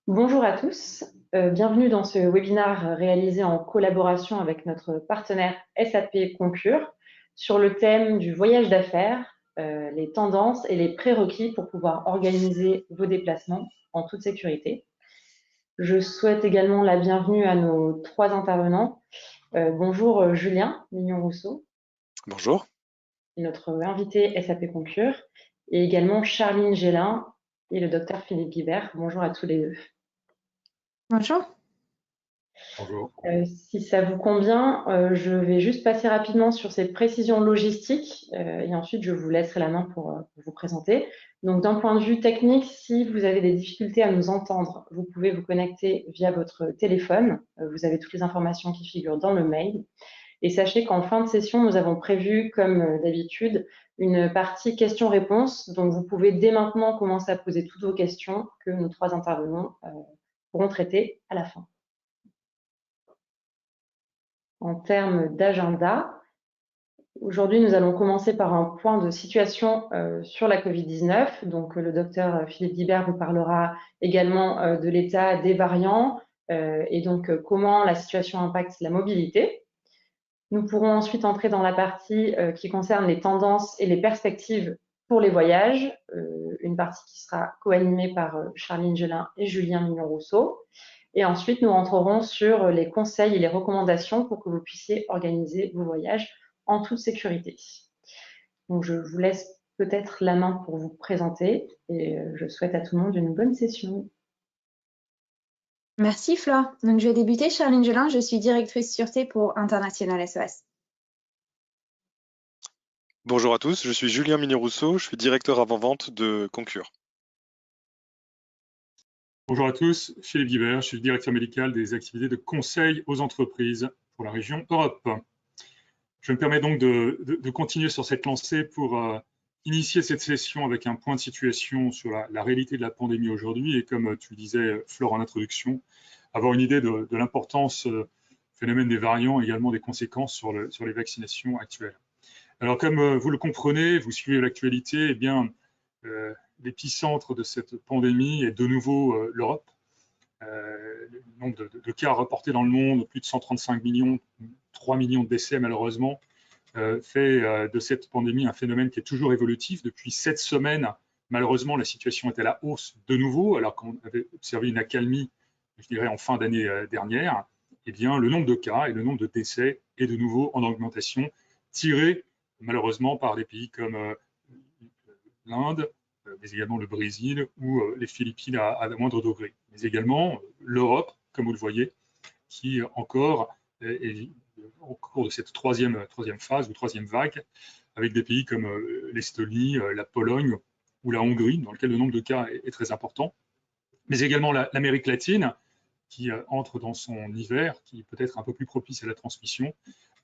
Bonjour à tous, bienvenue dans ce webinaire réalisé en collaboration avec notre partenaire SAP Concur sur le thème du voyage d'affaires, les tendances et les prérequis pour pouvoir organiser vos déplacements en toute sécurité. Je souhaite également la bienvenue à nos trois intervenants. Bonjour Julien Mignon-Rousseau, Bonjour. notre invité SAP Concur, et également Charline Gélin et le docteur Philippe Guibert. Bonjour à tous les deux. Bonjour. Bonjour. Si ça vous convient, je vais juste passer rapidement sur ces précisions logistiques et ensuite je vous laisserai la main pour vous présenter. Donc d'un point de vue technique, si vous avez des difficultés à nous entendre, vous pouvez vous connecter via votre téléphone. Vous avez toutes les informations qui figurent dans le mail. Et sachez qu'en fin de session, nous avons prévu, comme d'habitude, une partie questions-réponses. Donc vous pouvez dès maintenant commencer à poser toutes vos questions que nos trois intervenants pourront traiter à la fin. En termes d'agenda, aujourd'hui, nous allons commencer par un point de situation sur la Covid-19. Donc, le docteur Philippe Guibert vous parlera également de l'état des variants et donc comment la situation impacte la mobilité. Nous pourrons ensuite entrer dans la partie qui concerne les tendances et les perspectives pour les voyages, une partie qui sera co-animée par Charline Gélin et Julien Mignon-Rousseau. Et ensuite, nous rentrerons sur les conseils et les recommandations pour que vous puissiez organiser vos voyages en toute sécurité. Donc, je vous laisse peut-être la main pour vous présenter et je souhaite à tout le monde une bonne session. Merci Flore. Donc, je vais débuter. Charline Gélin, je suis directrice sûreté pour International SOS. Bonjour à tous, je suis Julien Mignon-Rousseau, je suis directeur avant-vente de Concur. Bonjour à tous, Philippe Guibert, je suis le directeur médical des activités de conseil aux entreprises pour la région Europe. Je me permets donc de continuer sur cette lancée pour initier cette session avec un point de situation sur la réalité de la pandémie aujourd'hui et comme tu le disais, Flore, en introduction, avoir une idée de l'importance du phénomène des variants et également des conséquences sur les vaccinations actuelles. Alors comme vous le comprenez, vous suivez l'actualité, eh bien, l'épicentre de cette pandémie est de nouveau l'Europe. Le nombre de cas reportés dans le monde, plus de 135 millions, 3 millions de décès malheureusement, fait de cette pandémie un phénomène qui est toujours évolutif. Depuis 7 semaines, malheureusement, la situation est à la hausse de nouveau, alors qu'on avait observé une accalmie, je dirais, en fin d'année dernière. Eh bien, le nombre de cas et le nombre de décès est de nouveau en augmentation, tiré malheureusement par des pays comme l'Inde, mais également le Brésil ou les Philippines à moindre degré. Mais également l'Europe, comme vous le voyez, qui encore est au cours de cette troisième phase ou troisième vague, avec des pays comme l'Estonie, la Pologne ou la Hongrie, dans lequel le nombre de cas est très important, mais également l'Amérique latine, qui entre dans son hiver, qui peut être un peu plus propice à la transmission,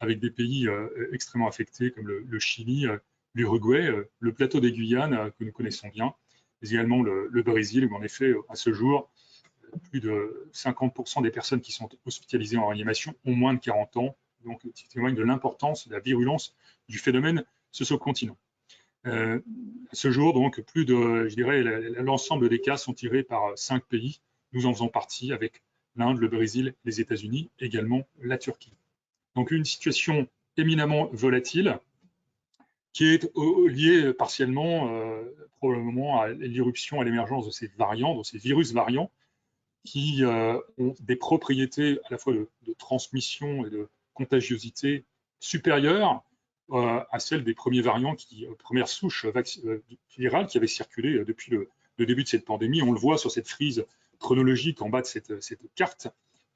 avec des pays extrêmement affectés comme le Chili, l'Uruguay, le plateau des Guyanes que nous connaissons bien, mais également le Brésil, où en effet, à ce jour, plus de 50% des personnes qui sont hospitalisées en réanimation ont moins de 40 ans, donc qui témoigne de l'importance, de la virulence du phénomène sur ce continent. À ce jour, donc, plus de, je dirais, l'ensemble des cas sont tirés par 5 pays. Nous en faisons partie avec l'Inde, le Brésil, les États-Unis, également la Turquie. Donc une situation éminemment volatile qui est liée partiellement probablement à l'irruption, à l'émergence de ces variants, de ces virus variants, qui ont des propriétés à la fois de transmission et de contagiosité supérieures à celles des premiers variants, premières souches virales qui avaient circulé depuis le début de cette pandémie. On le voit sur cette frise chronologique en bas de cette carte.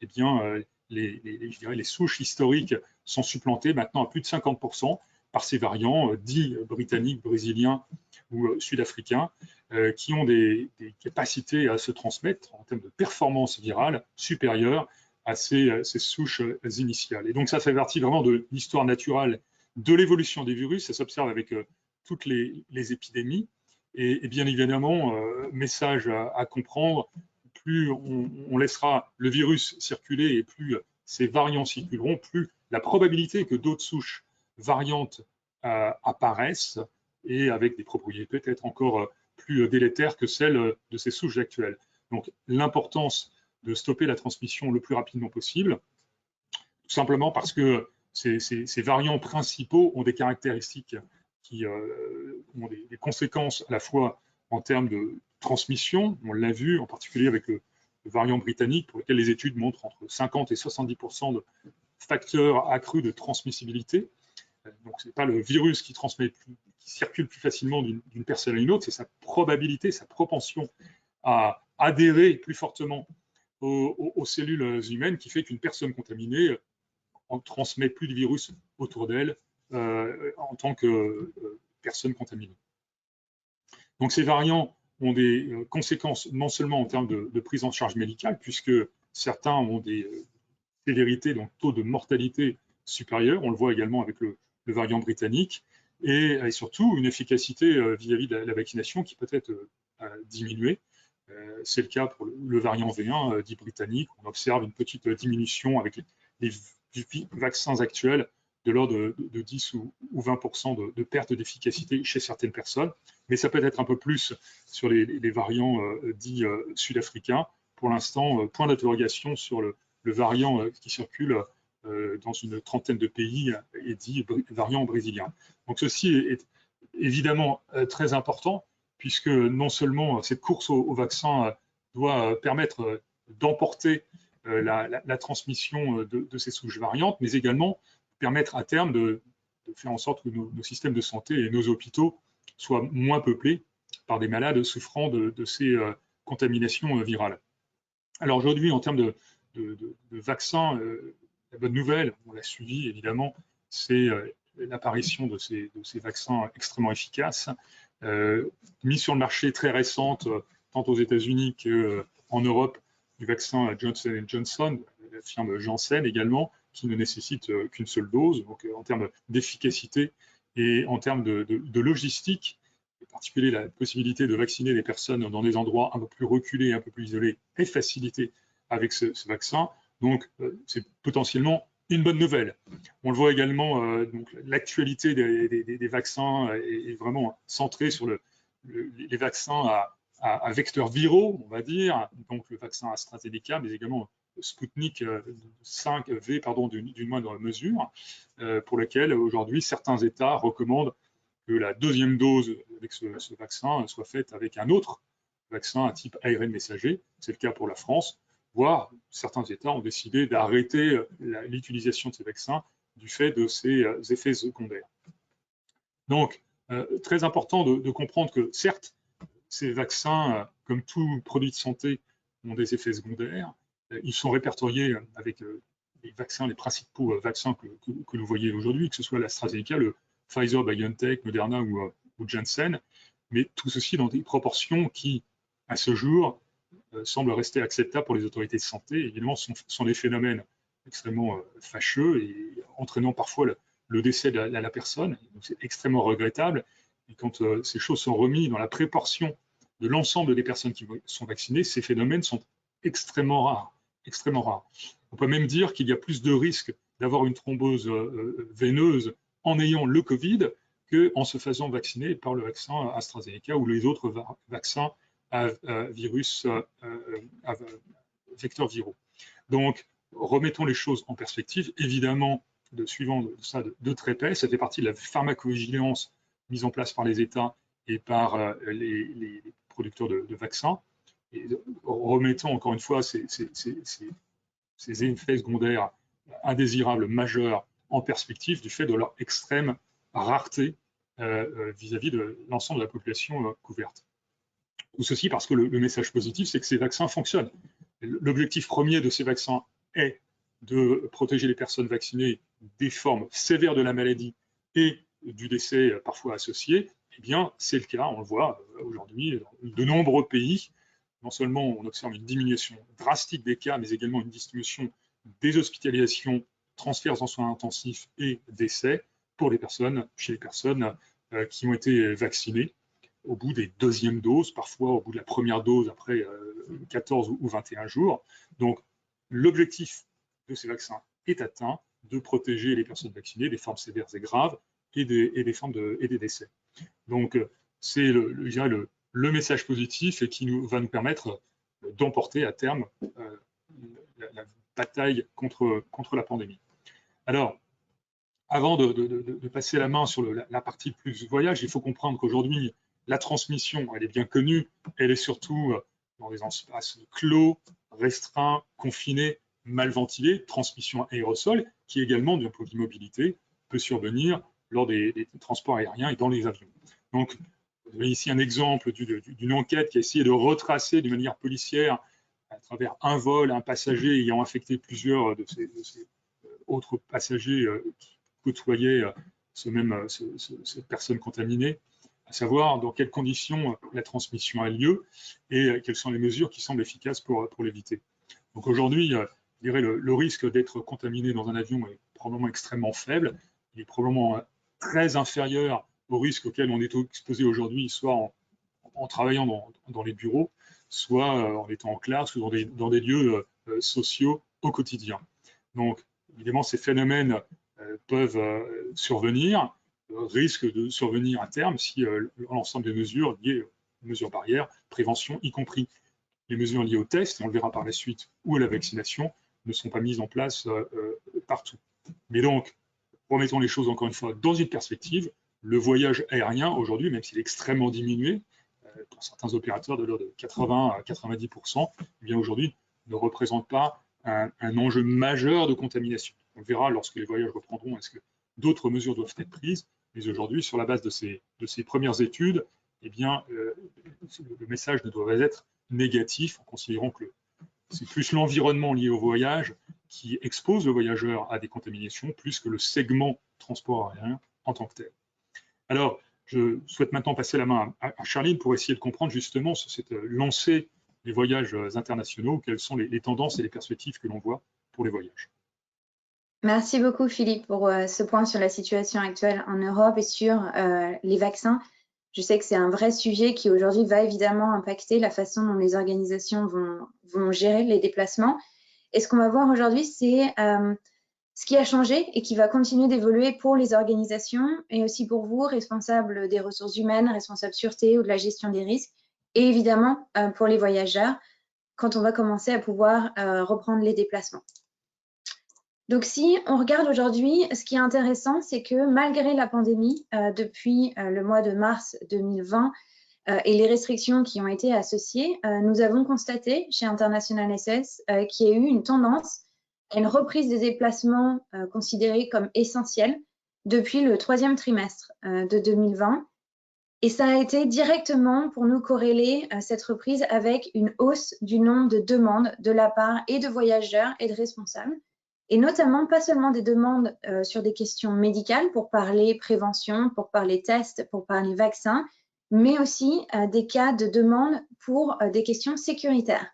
Eh bien, je dirais, les souches historiques sont supplantées maintenant à plus de 50% par ces variants dits britanniques, brésiliens ou sud-africains, qui ont des capacités à se transmettre en termes de performance virale supérieure à ces souches initiales. Et donc ça fait partie vraiment de l'histoire naturelle de l'évolution des virus. Ça s'observe avec toutes les épidémies. Et bien évidemment, message à comprendre, plus on laissera le virus circuler et plus ces variants circuleront, plus la probabilité que d'autres souches variantes apparaissent et avec des propriétés peut-être encore plus délétères que celles de ces souches actuelles. Donc, l'importance de stopper la transmission le plus rapidement possible, tout simplement parce que ces variants principaux ont des caractéristiques qui ont des conséquences à la fois en termes de transmission, on l'a vu en particulier avec le variant britannique, pour lequel les études montrent entre 50 et 70% de facteurs accrus de transmissibilité. Donc, ce n'est pas le virus qui circule plus facilement d'une personne à une autre, c'est sa probabilité, sa propension à adhérer plus fortement aux cellules humaines qui fait qu'une personne contaminée en transmet plus de virus autour d'elle en tant que personne contaminée. Donc, ces variants ont des conséquences non seulement en termes de prise en charge médicale, puisque certains ont des sévérités, donc taux de mortalité supérieur, on le voit également avec le variant britannique, et surtout une efficacité vis-à-vis de la vaccination qui peut être diminuée. C'est le cas pour le variant V1 dit britannique. On observe une petite diminution avec les vaccins actuels de l'ordre de 10 ou 20% de perte d'efficacité chez certaines personnes, mais ça peut être un peu plus sur les variants dits sud-africains. Pour l'instant, point d'interrogation sur le variant qui circule dans une trentaine de pays et dit variant brésilien. Donc ceci est évidemment très important, puisque non seulement cette course au vaccin doit permettre d'emporter la transmission de ces souches variantes, mais également permettre à terme de faire en sorte que nos systèmes de santé et nos hôpitaux soient moins peuplés par des malades souffrant de ces contaminations virales. Alors aujourd'hui, en termes de vaccins, la bonne nouvelle, on l'a suivi évidemment, c'est l'apparition de ces vaccins extrêmement efficaces, mis sur le marché très récente, tant aux États-Unis qu'en Europe, du vaccin Johnson & Johnson, la firme Janssen également, qui ne nécessite qu'une seule dose. Donc en termes d'efficacité et en termes de logistique, en particulier la possibilité de vacciner les personnes dans des endroits un peu plus reculés, un peu plus isolés, est facilitée avec ce vaccin. Donc c'est potentiellement une bonne nouvelle. On le voit également, l'actualité des vaccins est vraiment centrée sur les vaccins à vecteurs viraux, on va dire, donc le vaccin AstraZeneca, mais également Sputnik 5V, d'une moindre mesure, pour lequel aujourd'hui certains États recommandent que la deuxième dose avec ce vaccin soit faite avec un autre vaccin à type ARN messager. C'est le cas pour la France, voire certains États ont décidé d'arrêter l'utilisation de ces vaccins du fait de ces effets secondaires. Donc, très important de comprendre que certes, ces vaccins, comme tout produit de santé, ont des effets secondaires. Ils sont répertoriés avec les principaux vaccins que vous voyez aujourd'hui, que ce soit l'AstraZeneca, le Pfizer, BioNTech, Moderna ou Janssen, mais tout ceci dans des proportions qui, à ce jour, semblent rester acceptables pour les autorités de santé. Évidemment, ce sont des phénomènes extrêmement fâcheux et entraînant parfois le décès de la personne. C'est extrêmement regrettable. Et quand ces choses sont remises dans la proportion de l'ensemble des personnes qui sont vaccinées, ces phénomènes sont extrêmement rares. Extrêmement rares. On peut même dire qu'il y a plus de risques d'avoir une thrombose veineuse en ayant le Covid qu'en se faisant vacciner par le vaccin AstraZeneca ou les autres vaccins à vecteurs viraux. Donc, remettons les choses en perspective. Évidemment, suivant ça de très près, ça fait partie de la pharmacovigilance mise en place par les États et par les producteurs de vaccins. Et remettons encore une fois ces effets secondaires indésirables majeurs en perspective du fait de leur extrême rareté vis-à-vis de l'ensemble de la population couverte. Tout ceci parce que le message positif, c'est que ces vaccins fonctionnent. L'objectif premier de ces vaccins est de protéger les personnes vaccinées des formes sévères de la maladie et du décès parfois associé. Eh bien, c'est le cas, on le voit aujourd'hui dans de nombreux pays. Non seulement on observe une diminution drastique des cas, mais également une diminution des hospitalisations, transferts en soins intensifs et décès chez les personnes qui ont été vaccinées au bout des deuxièmes doses, parfois au bout de la première dose après 14 ou 21 jours. Donc, l'objectif de ces vaccins est atteint, de protéger les personnes vaccinées des formes sévères et graves et des décès. Donc, c'est le message positif et qui va nous permettre d'emporter à terme la bataille contre la pandémie. Alors, avant de passer la main sur la partie plus voyage, il faut comprendre qu'aujourd'hui, la transmission, elle est bien connue, elle est surtout dans des espaces clos, restreints, confinés, mal ventilés, transmission aérosol, qui également, d'un point de vue mobilité, peut survenir lors des transports aériens et dans les avions. Donc, vous avez ici un exemple d'une enquête qui a essayé de retracer d'une manière policière, à travers un vol, un passager ayant affecté plusieurs de ces autres passagers qui côtoyaient cette personne contaminée, à savoir dans quelles conditions la transmission a lieu et quelles sont les mesures qui semblent efficaces pour l'éviter. Donc aujourd'hui, je dirais le risque d'être contaminé dans un avion est probablement extrêmement faible. Il est probablement très inférieur au risque auquel on est exposé aujourd'hui, soit en travaillant dans les bureaux, soit en étant en classe ou dans des lieux sociaux au quotidien. Donc, évidemment, ces phénomènes peuvent survenir, risquent de survenir à terme si l'ensemble des mesures liées aux mesures barrières, prévention, y compris les mesures liées aux tests, et on le verra par la suite, ou à la vaccination, ne sont pas mises en place partout. Mais donc, remettons les choses encore une fois dans une perspective, le voyage aérien aujourd'hui, même s'il est extrêmement diminué, pour certains opérateurs de l'ordre de 80 à 90%, eh bien aujourd'hui ne représente pas un enjeu majeur de contamination. On verra lorsque les voyages reprendront, est-ce que d'autres mesures doivent être prises, mais aujourd'hui, sur la base de ces premières études, eh bien, le message ne doit être négatif, en considérant que c'est plus l'environnement lié au voyage qui expose le voyageur à des contaminations, plus que le segment transport aérien en tant que tel. Alors, je souhaite maintenant passer la main à Charline pour essayer de comprendre justement sur cette lancée des voyages internationaux, quelles sont les tendances et les perspectives que l'on voit pour les voyages. Merci beaucoup Philippe pour ce point sur la situation actuelle en Europe et sur les vaccins. Je sais que c'est un vrai sujet qui aujourd'hui va évidemment impacter la façon dont les organisations vont gérer les déplacements. Et ce qu'on va voir aujourd'hui, c'est ce qui a changé et qui va continuer d'évoluer pour les organisations et aussi pour vous, responsables des ressources humaines, responsables sûreté ou de la gestion des risques, et évidemment pour les voyageurs, quand on va commencer à pouvoir reprendre les déplacements. Donc, si on regarde aujourd'hui, ce qui est intéressant, c'est que malgré la pandémie, depuis le mois de mars 2020 et les restrictions qui ont été associées, nous avons constaté chez International SS qu'il y a eu une tendance à une reprise des déplacements considérés comme essentiels depuis le troisième trimestre de 2020. Et ça a été directement pour nous corréler cette reprise avec une hausse du nombre de demandes de la part et de voyageurs et de responsables. Et notamment, pas seulement des demandes sur des questions médicales pour parler prévention, pour parler tests, pour parler vaccins, mais aussi des cas de demandes pour des questions sécuritaires.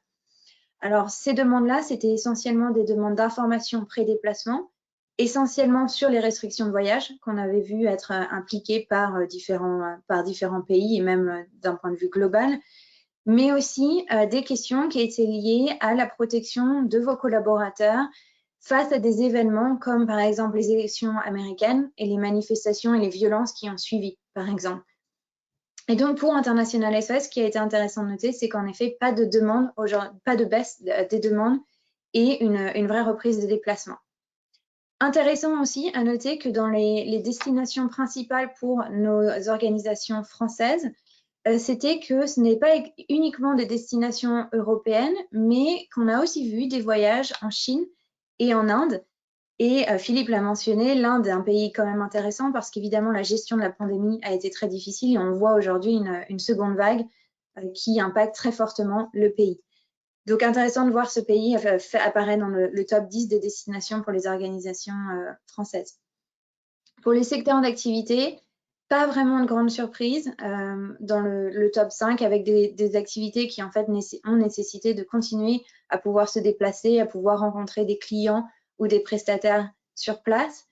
Alors, ces demandes-là, c'était essentiellement des demandes d'information pré-déplacement, essentiellement sur les restrictions de voyage qu'on avait vu être impliquées par différents pays et même d'un point de vue global, mais aussi des questions qui étaient liées à la protection de vos collaborateurs face à des événements comme par exemple les élections américaines et les manifestations et les violences qui ont suivi, par exemple. Et donc pour International SOS, ce qui a été intéressant de noter, c'est qu'en effet, pas de baisse des demandes et une vraie reprise des déplacements. Intéressant aussi à noter que dans les destinations principales pour nos organisations françaises, c'était que ce n'est pas uniquement des destinations européennes, mais qu'on a aussi vu des voyages en Chine et en Inde. Et Philippe l'a mentionné, l'Inde est un pays quand même intéressant parce qu'évidemment, la gestion de la pandémie a été très difficile et on voit aujourd'hui une seconde vague qui impacte très fortement le pays. Donc, intéressant de voir ce pays apparaître dans le top 10 des destinations pour les organisations françaises. Pour les secteurs d'activité, pas vraiment de grande surprise dans le top 5 avec des activités qui en fait ont nécessité de continuer à pouvoir se déplacer, à pouvoir rencontrer des clients ou des prestataires sur place.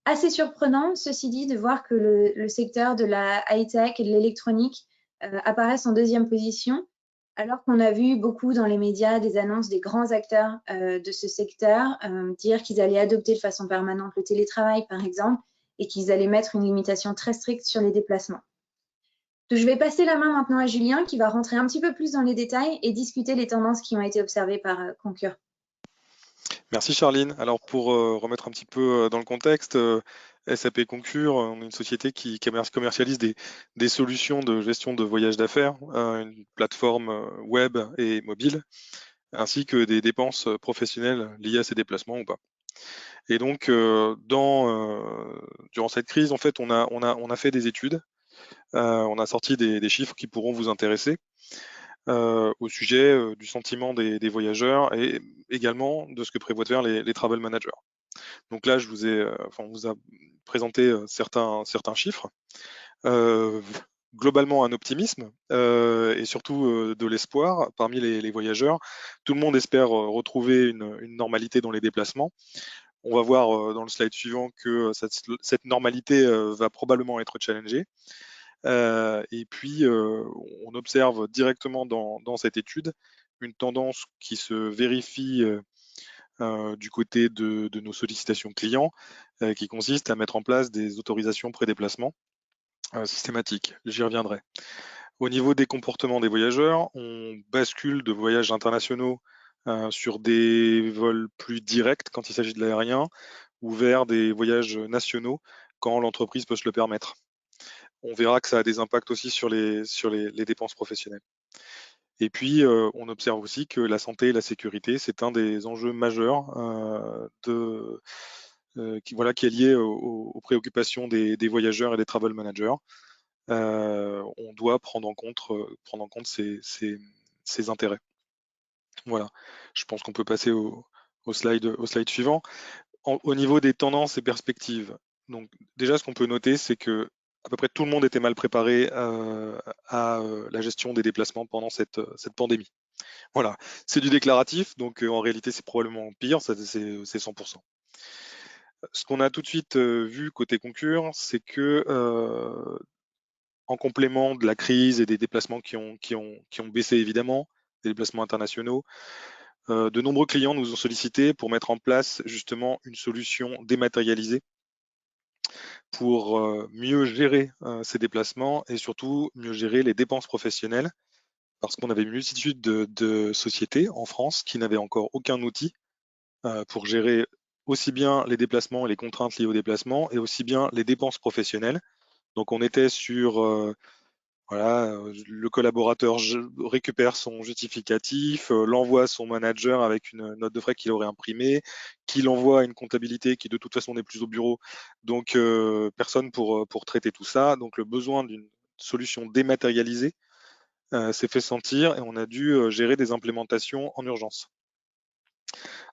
Assez surprenant, ceci dit, de voir que le secteur de la high-tech et de l'électronique apparaissent en deuxième position, alors qu'on a vu beaucoup dans les médias des annonces des grands acteurs de ce secteur dire qu'ils allaient adopter de façon permanente le télétravail, par exemple, et qu'ils allaient mettre une limitation très stricte sur les déplacements. Donc, je vais passer la main maintenant à Julien qui va rentrer un petit peu plus dans les détails et discuter les tendances qui ont été observées par Concur. Merci Charline. Alors pour remettre un petit peu dans le contexte, SAP Concur, on est une société qui commercialise des solutions de gestion de voyage d'affaires, une plateforme web et mobile, ainsi que des dépenses professionnelles liées à ces déplacements ou pas. Et donc durant cette crise, en fait, on a fait des études, on a sorti des chiffres qui pourront vous intéresser. Au sujet du sentiment des voyageurs et également de ce que prévoient de faire les travel managers. Donc là, on vous a présenté certains chiffres. Globalement, un optimisme et surtout de l'espoir parmi les voyageurs. Tout le monde espère retrouver une normalité dans les déplacements. On va voir dans le slide suivant que cette normalité va probablement être challengée. Et puis, on observe directement dans cette étude une tendance qui se vérifie du côté de nos sollicitations clients, qui consiste à mettre en place des autorisations pré-déplacement systématiques. J'y reviendrai. Au niveau des comportements des voyageurs, on bascule de voyages internationaux sur des vols plus directs quand il s'agit de l'aérien ou vers des voyages nationaux quand l'entreprise peut se le permettre. On verra que ça a des impacts aussi sur les dépenses professionnelles. Et puis, on observe aussi que la santé et la sécurité, c'est un des enjeux majeurs qui est lié aux préoccupations des voyageurs et des travel managers. On doit prendre en compte ces intérêts. Voilà, je pense qu'on peut passer au slide suivant. Au niveau des tendances et perspectives, donc déjà ce qu'on peut noter, c'est que à peu près tout le monde était mal préparé à la gestion des déplacements pendant cette pandémie. Voilà, c'est du déclaratif, donc en réalité c'est probablement pire, c'est 100%. Ce qu'on a tout de suite vu côté Concur, c'est que en complément de la crise et des déplacements qui ont baissé évidemment, des déplacements internationaux, de nombreux clients nous ont sollicité pour mettre en place justement une solution dématérialisée pour mieux gérer ces déplacements et surtout mieux gérer les dépenses professionnelles, parce qu'on avait une multitude de sociétés en France qui n'avaient encore aucun outil pour gérer aussi bien les déplacements et les contraintes liées aux déplacements et aussi bien les dépenses professionnelles. Donc on était sur le collaborateur récupère son justificatif, l'envoie à son manager avec une note de frais qu'il aurait imprimée, qu'il envoie à une comptabilité qui de toute façon n'est plus au bureau, donc personne pour traiter tout ça. Donc le besoin d'une solution dématérialisée s'est fait sentir et on a dû gérer des implémentations en urgence.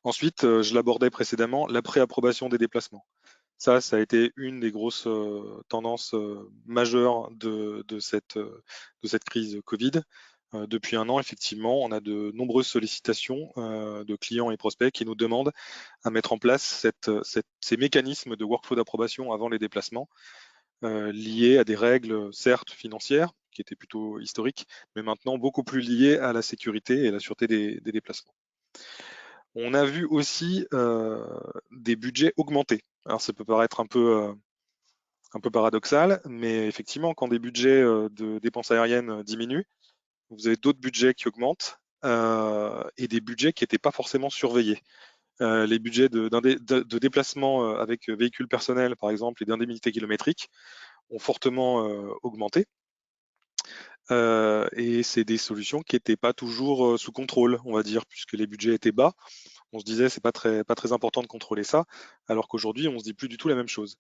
Ensuite, je l'abordais précédemment, la pré-approbation des déplacements. Ça a été une des grosses tendances majeures de cette crise Covid. Depuis un an, effectivement, on a de nombreuses sollicitations de clients et prospects qui nous demandent à mettre en place ces mécanismes de workflow d'approbation avant les déplacements, liés à des règles, certes financières, qui étaient plutôt historiques, mais maintenant beaucoup plus liées à la sécurité et la sûreté des déplacements. On a vu aussi des budgets augmenter. Alors ça peut paraître un peu paradoxal, mais effectivement, quand des budgets de dépenses aériennes diminuent, vous avez d'autres budgets qui augmentent et des budgets qui n'étaient pas forcément surveillés. Les budgets de déplacement avec véhicules personnels, par exemple, et d'indemnités kilométriques ont fortement augmenté. Et c'est des solutions qui n'étaient pas toujours sous contrôle, on va dire, puisque les budgets étaient bas. On se disait c'est pas très important de contrôler ça, alors qu'aujourd'hui on se dit plus du tout la même chose.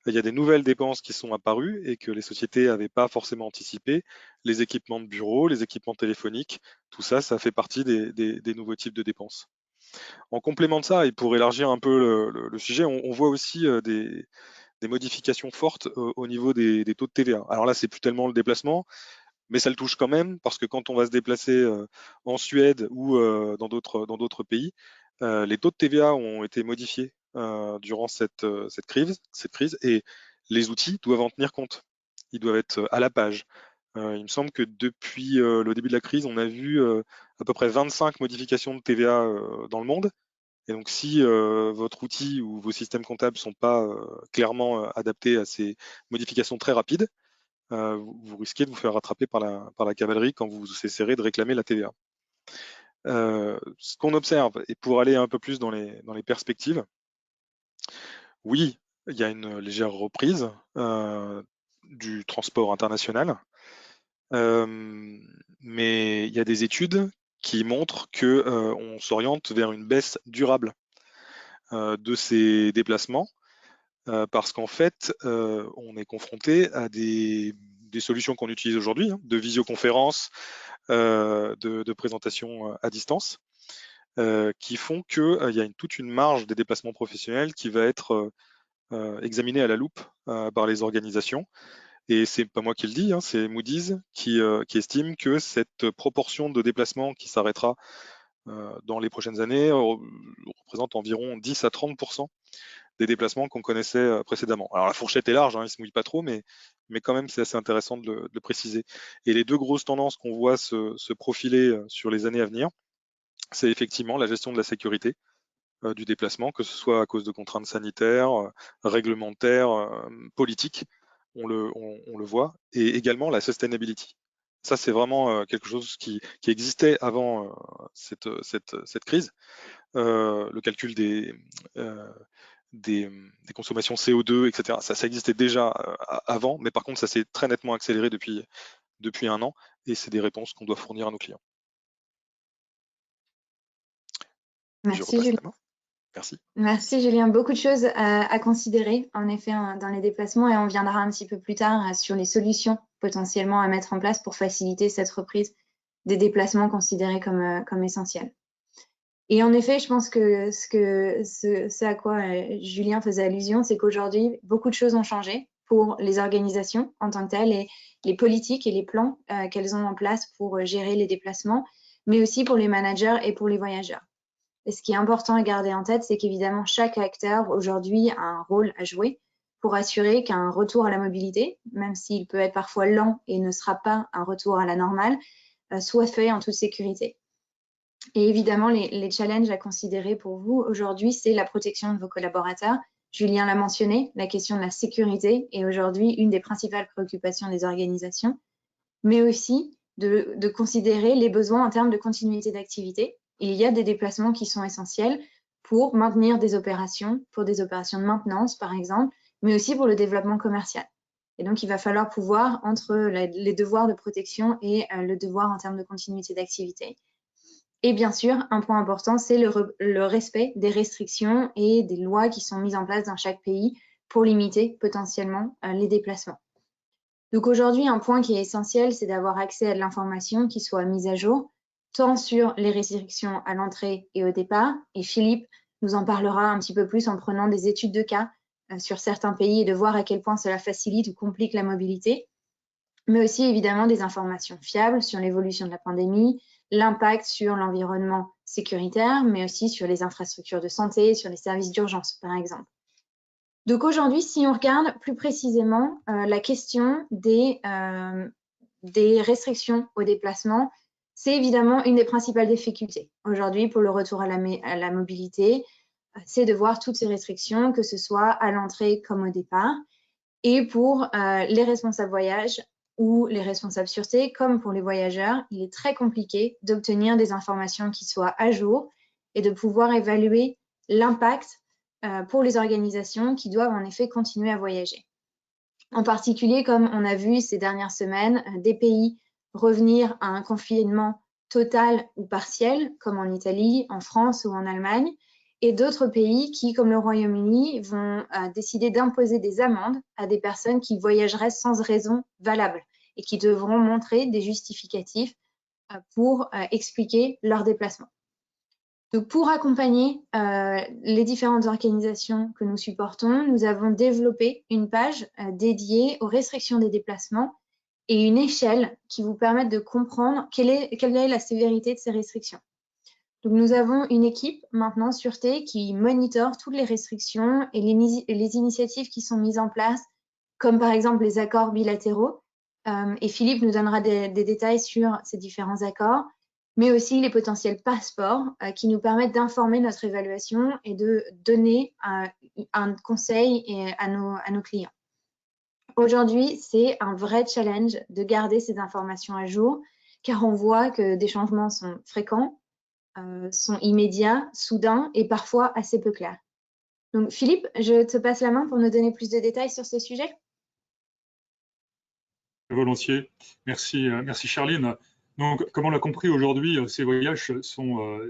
Il y a des nouvelles dépenses qui sont apparues et que les sociétés n'avaient pas forcément anticipé. Les équipements de bureau, les équipements téléphoniques, tout ça, ça fait partie des nouveaux types de dépenses. En complément de ça, et pour élargir un peu le sujet, on voit aussi des modifications fortes au niveau des taux de TVA. Alors là, c'est plus tellement le déplacement, mais ça le touche quand même, parce que quand on va se déplacer en Suède ou dans d'autres pays, les taux de TVA ont été modifiés durant cette crise et les outils doivent en tenir compte. Ils doivent être à la page. Il me semble que depuis le début de la crise, on a vu à peu près 25 modifications de TVA dans le monde. Et donc, si votre outil ou vos systèmes comptables ne sont pas clairement adaptés à ces modifications très rapides, vous risquez de vous faire rattraper par la cavalerie quand vous cesserez de réclamer la TVA. Ce qu'on observe, et pour aller un peu plus dans les perspectives, oui, il y a une légère reprise du transport international, mais il y a des études qui montrent que on s'oriente vers une baisse durable de ces déplacements, parce qu'en fait, on est confronté à des solutions qu'on utilise aujourd'hui, de visioconférence, de présentation à distance, qui font qu'il y a toute une marge des déplacements professionnels qui va être examinée à la loupe par les organisations. Et c'est pas moi qui le dis, c'est Moody's qui estime que cette proportion de déplacements qui s'arrêtera dans les prochaines années représente environ 10 à 30% des déplacements qu'on connaissait précédemment. Alors la fourchette est large, il ne se mouille pas trop, mais quand même c'est assez intéressant de le préciser. Et les deux grosses tendances qu'on voit se profiler sur les années à venir, c'est effectivement la gestion de la sécurité du déplacement, que ce soit à cause de contraintes sanitaires, réglementaires, politiques, on le voit, et également la sustainability. Ça, c'est vraiment quelque chose qui existait avant cette crise. Le calcul des consommations CO2, etc. Ça existait déjà avant, mais par contre, ça s'est très nettement accéléré depuis 1 an, et c'est des réponses qu'on doit fournir à nos clients. Merci, Julien. Merci. Merci, Julien. Beaucoup de choses à considérer, en effet, dans les déplacements, et on viendra un petit peu plus tard sur les solutions potentiellement à mettre en place pour faciliter cette reprise des déplacements considérés comme essentiels. Et en effet, je pense que ce à quoi Julien faisait allusion, c'est qu'aujourd'hui, beaucoup de choses ont changé pour les organisations en tant que telles, et les politiques et les plans qu'elles ont en place pour gérer les déplacements, mais aussi pour les managers et pour les voyageurs. Et ce qui est important à garder en tête, c'est qu'évidemment, chaque acteur aujourd'hui a un rôle à jouer pour assurer qu'un retour à la mobilité, même s'il peut être parfois lent et ne sera pas un retour à la normale, soit fait en toute sécurité. Et évidemment, les challenges à considérer pour vous aujourd'hui, c'est la protection de vos collaborateurs. Julien l'a mentionné, la question de la sécurité est aujourd'hui une des principales préoccupations des organisations, mais aussi de considérer les besoins en termes de continuité d'activité. Il y a des déplacements qui sont essentiels pour maintenir des opérations, pour des opérations de maintenance par exemple, mais aussi pour le développement commercial. Et donc, il va falloir pouvoir, entre les devoirs de protection et le devoir en termes de continuité d'activité. Et bien sûr, un point important, c'est le respect des restrictions et des lois qui sont mises en place dans chaque pays pour limiter potentiellement les déplacements. Donc aujourd'hui, un point qui est essentiel, c'est d'avoir accès à de l'information qui soit mise à jour, tant sur les restrictions à l'entrée et au départ, et Philippe nous en parlera un petit peu plus en prenant des études de cas sur certains pays et de voir à quel point cela facilite ou complique la mobilité, mais aussi évidemment des informations fiables sur l'évolution de la pandémie, l'impact sur l'environnement sécuritaire, mais aussi sur les infrastructures de santé, sur les services d'urgence par exemple. Donc aujourd'hui, si on regarde plus précisément la question des restrictions au déplacement, c'est évidemment une des principales difficultés aujourd'hui pour le retour à la mobilité, c'est de voir toutes ces restrictions, que ce soit à l'entrée comme au départ, et pour les responsables voyage ou les responsables sûreté, comme pour les voyageurs, il est très compliqué d'obtenir des informations qui soient à jour et de pouvoir évaluer l'impact pour les organisations qui doivent en effet continuer à voyager. En particulier, comme on a vu ces dernières semaines, des pays revenir à un confinement total ou partiel, comme en Italie, en France ou en Allemagne, et d'autres pays qui, comme le Royaume-Uni, vont décider d'imposer des amendes à des personnes qui voyageraient sans raison valable et qui devront montrer des justificatifs pour expliquer leur déplacement. Donc, pour accompagner les différentes organisations que nous supportons, nous avons développé une page dédiée aux restrictions des déplacements et une échelle qui vous permette de comprendre quelle est la sévérité de ces restrictions. Donc, nous avons une équipe maintenant sûreté qui monitore toutes les restrictions et les initiatives qui sont mises en place, comme par exemple les accords bilatéraux. Et Philippe nous donnera des détails sur ces différents accords, mais aussi les potentiels passeports qui nous permettent d'informer notre évaluation et de donner un conseil à nos clients. Aujourd'hui, c'est un vrai challenge de garder ces informations à jour, car on voit que des changements sont fréquents, sont immédiats, soudains et parfois assez peu clairs. Donc Philippe, je te passe la main pour nous donner plus de détails sur ce sujet. Volontiers. Merci Charline. Donc, comme on l'a compris aujourd'hui, ces voyages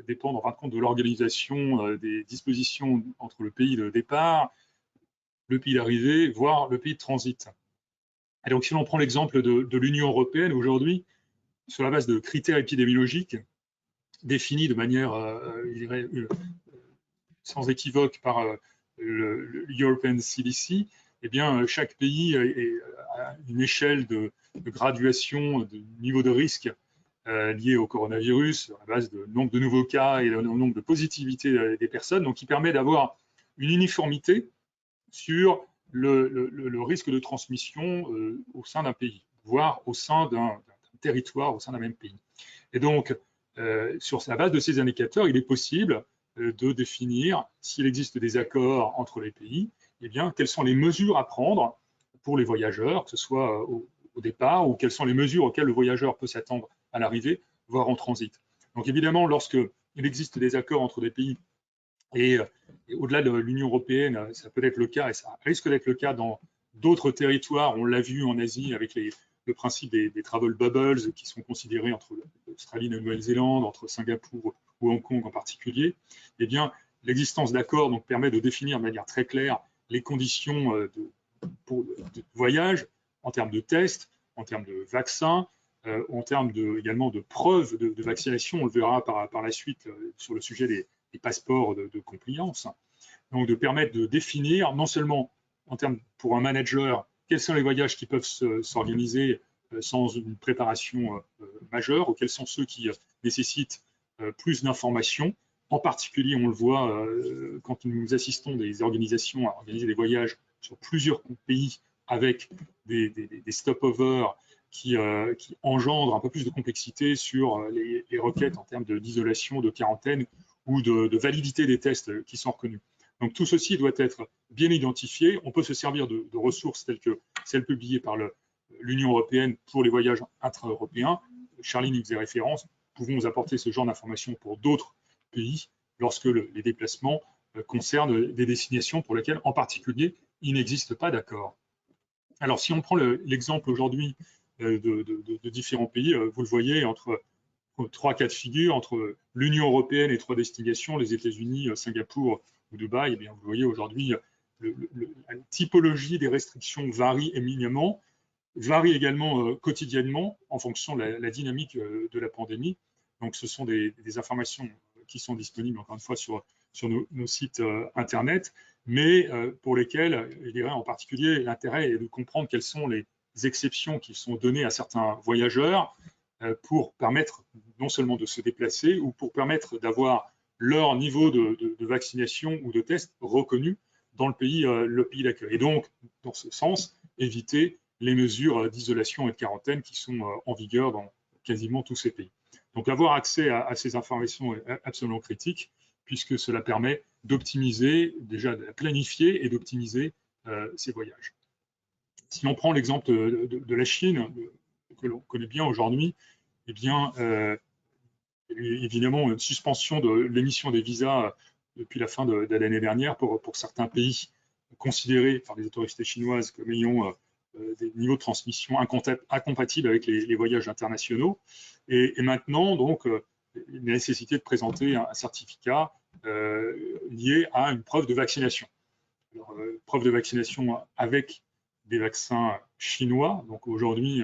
dépendent en fin de compte de l'organisation des dispositions entre le pays de départ, le pays d'arrivée, voire le pays de transit. Et donc, si l'on prend l'exemple de l'Union européenne aujourd'hui, sur la base de critères épidémiologiques définis de manière, je dirais, sans équivoque par le European CDC, eh bien, chaque pays a une échelle de graduation de niveau de risque lié au coronavirus, à la base de nombre de nouveaux cas et le nombre de positivités des personnes, donc qui permet d'avoir une uniformité sur le risque de transmission au sein d'un pays, voire au sein d'un territoire, au sein d'un même pays. Et donc, sur la base de ces indicateurs, il est possible de définir, s'il existe des accords entre les pays, eh bien, quelles sont les mesures à prendre pour les voyageurs, que ce soit au départ, ou quelles sont les mesures auxquelles le voyageur peut s'attendre à l'arrivée, voire en transit. Donc évidemment, lorsqu'il existe des accords entre des pays, et au-delà de l'Union européenne, ça peut être le cas, et ça risque d'être le cas dans d'autres territoires, on l'a vu en Asie avec le principe des travel bubbles qui sont considérés entre l'Australie et la Nouvelle-Zélande, entre Singapour ou Hong Kong en particulier, eh bien, l'existence d'accords permet de définir de manière très claire les conditions de voyage en termes de tests, en termes de vaccins, en termes également de preuves de vaccination. On le verra par la suite sur le sujet des passeports de compliance. Donc, de permettre de définir non seulement en termes pour un manager quels sont les voyages qui peuvent s'organiser sans une préparation majeure, ou quels sont ceux qui nécessitent plus d'informations. En particulier, on le voit quand nous assistons des organisations à organiser des voyages sur plusieurs pays avec des stopovers qui engendrent un peu plus de complexité sur les requêtes en termes d'isolation, de quarantaine ou de validité des tests qui sont reconnus. Donc tout ceci doit être bien identifié. On peut se servir de ressources telles que celles publiées par l'Union européenne pour les voyages intra-européens. Charline y faisait référence. Nous pouvons apporter ce genre d'informations pour d'autres pays lorsque les déplacements concernent des destinations pour lesquelles, en particulier, il n'existe pas d'accord. Alors, si on prend l'exemple aujourd'hui de différents pays, vous le voyez, entre trois cas de figure, entre l'Union européenne et trois destinations, les États-Unis, Singapour ou Dubaï, eh bien, vous voyez aujourd'hui, la typologie des restrictions varie éminemment, varie également quotidiennement en fonction de la dynamique de la pandémie. Donc, ce sont des informations qui sont disponibles, encore une fois, sur nos sites Internet, mais pour lesquelles, je dirais en particulier, l'intérêt est de comprendre quelles sont les exceptions qui sont données à certains voyageurs pour permettre non seulement de se déplacer ou pour permettre d'avoir leur niveau de vaccination ou de test reconnu dans le pays d'accueil. Et donc, dans ce sens, éviter les mesures d'isolation et de quarantaine qui sont en vigueur dans quasiment tous ces pays. Donc, avoir accès à ces informations est absolument critique, puisque cela permet d'optimiser, déjà de planifier et d'optimiser ces voyages. Si l'on prend l'exemple de la Chine, que l'on connaît bien aujourd'hui, eh bien, évidemment, une suspension de l'émission des visas depuis la fin de l'année dernière pour certains pays considérés par les autorités chinoises comme ayant des niveaux de transmission incompatibles avec les voyages internationaux. Et maintenant, donc, la nécessité de présenter un certificat lié à une preuve de vaccination. Alors, preuve de vaccination avec des vaccins chinois. Donc aujourd'hui,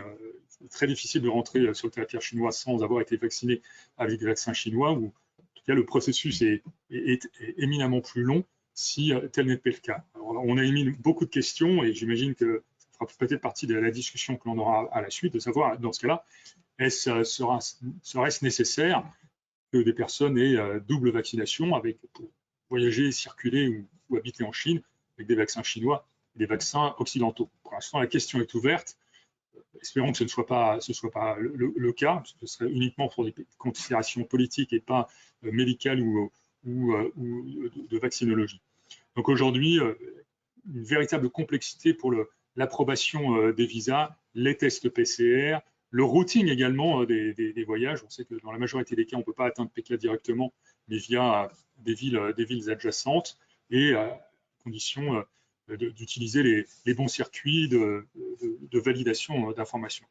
c'est très difficile de rentrer sur le territoire chinois sans avoir été vacciné avec des vaccins chinois, ou en tout cas le processus est éminemment plus long si tel n'est pas le cas. Alors, on a émis beaucoup de questions et j'imagine que ça fera peut-être partie de la discussion que l'on aura à la suite, de savoir dans ce cas-là, serait-ce nécessaire que des personnes aient double vaccination pour voyager, circuler ou habiter en Chine avec des vaccins chinois et des vaccins occidentaux. Pour l'instant, la question est ouverte. Espérons que ce ne soit pas le cas, parce que ce serait uniquement pour des considérations politiques et pas médicales ou de vaccinologie. Donc aujourd'hui, une véritable complexité pour l'approbation des visas, les tests PCR, le routing également des voyages. On sait que dans la majorité des cas, on ne peut pas atteindre Pékin directement, mais via des villes adjacentes, et à condition d'utiliser les bons circuits de validation d'informations.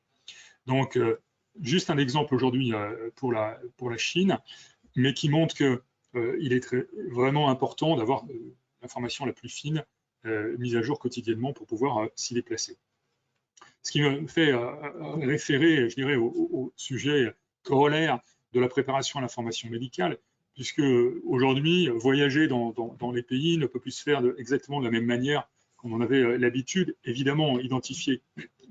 Donc, juste un exemple aujourd'hui pour la Chine, mais qui montre qu'il est vraiment important d'avoir l'information la plus fine mise à jour quotidiennement pour pouvoir s'y déplacer. Ce qui me fait référer, je dirais, au sujet corollaire de la préparation à l'information médicale, puisque aujourd'hui, voyager dans les pays ne peut plus se faire exactement de la même manière qu'on en avait l'habitude. Évidemment, identifier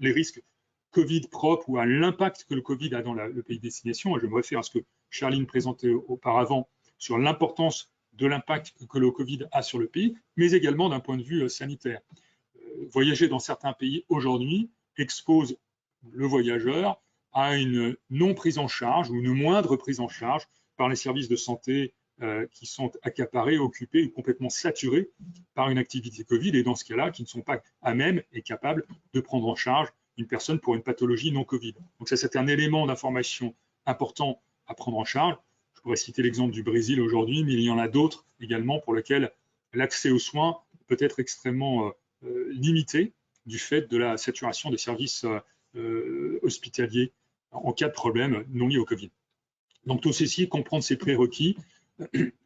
les risques Covid propres ou à l'impact que le Covid a dans le pays de destination. Je me réfère à ce que Charline présentait auparavant sur l'importance de l'impact que le Covid a sur le pays, mais également d'un point de vue sanitaire. Voyager dans certains pays aujourd'hui expose le voyageur à une non prise en charge ou une moindre prise en charge par les services de santé qui sont accaparés, occupés ou complètement saturés par une activité Covid, et dans ce cas-là, qui ne sont pas à même et capables de prendre en charge une personne pour une pathologie non Covid. Donc ça, c'est un élément d'information important à prendre en charge. Je pourrais citer l'exemple du Brésil aujourd'hui, mais il y en a d'autres également pour lesquels l'accès aux soins peut être extrêmement limité du fait de la saturation des services hospitaliers en cas de problème non lié au Covid. Donc tout ceci, comprendre ces prérequis,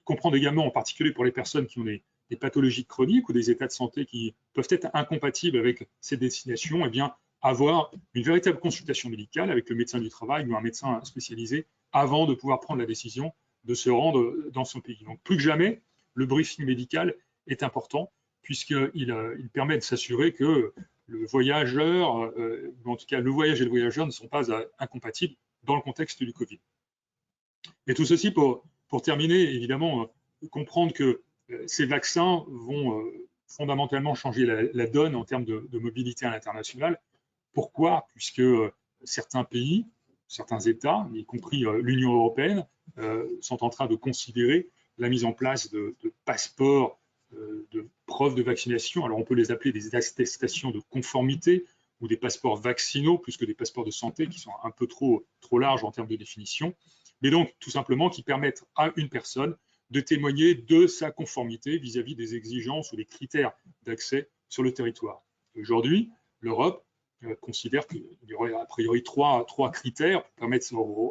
comprendre également en particulier pour les personnes qui ont des pathologies chroniques ou des états de santé qui peuvent être incompatibles avec ces destinations, eh bien, avoir une véritable consultation médicale avec le médecin du travail ou un médecin spécialisé avant de pouvoir prendre la décision de se rendre dans son pays. Donc plus que jamais, le briefing médical est important puisqu'il permet de s'assurer que le voyageur, ou en tout cas le voyage et le voyageur ne sont pas incompatibles dans le contexte du Covid. Et tout ceci pour terminer, évidemment, comprendre que ces vaccins vont fondamentalement changer la donne en termes de mobilité à l'international. Pourquoi? Puisque certains pays, certains États, y compris l'Union européenne, sont en train de considérer la mise en place de passeports, de preuves de vaccination. Alors on peut les appeler des attestations de conformité ou des passeports vaccinaux plus que des passeports de santé qui sont un peu trop larges en termes de définition, mais donc tout simplement qui permettent à une personne de témoigner de sa conformité vis-à-vis des exigences ou des critères d'accès sur le territoire. Aujourd'hui, l'Europe considère qu'il y aurait a priori trois critères pour permettre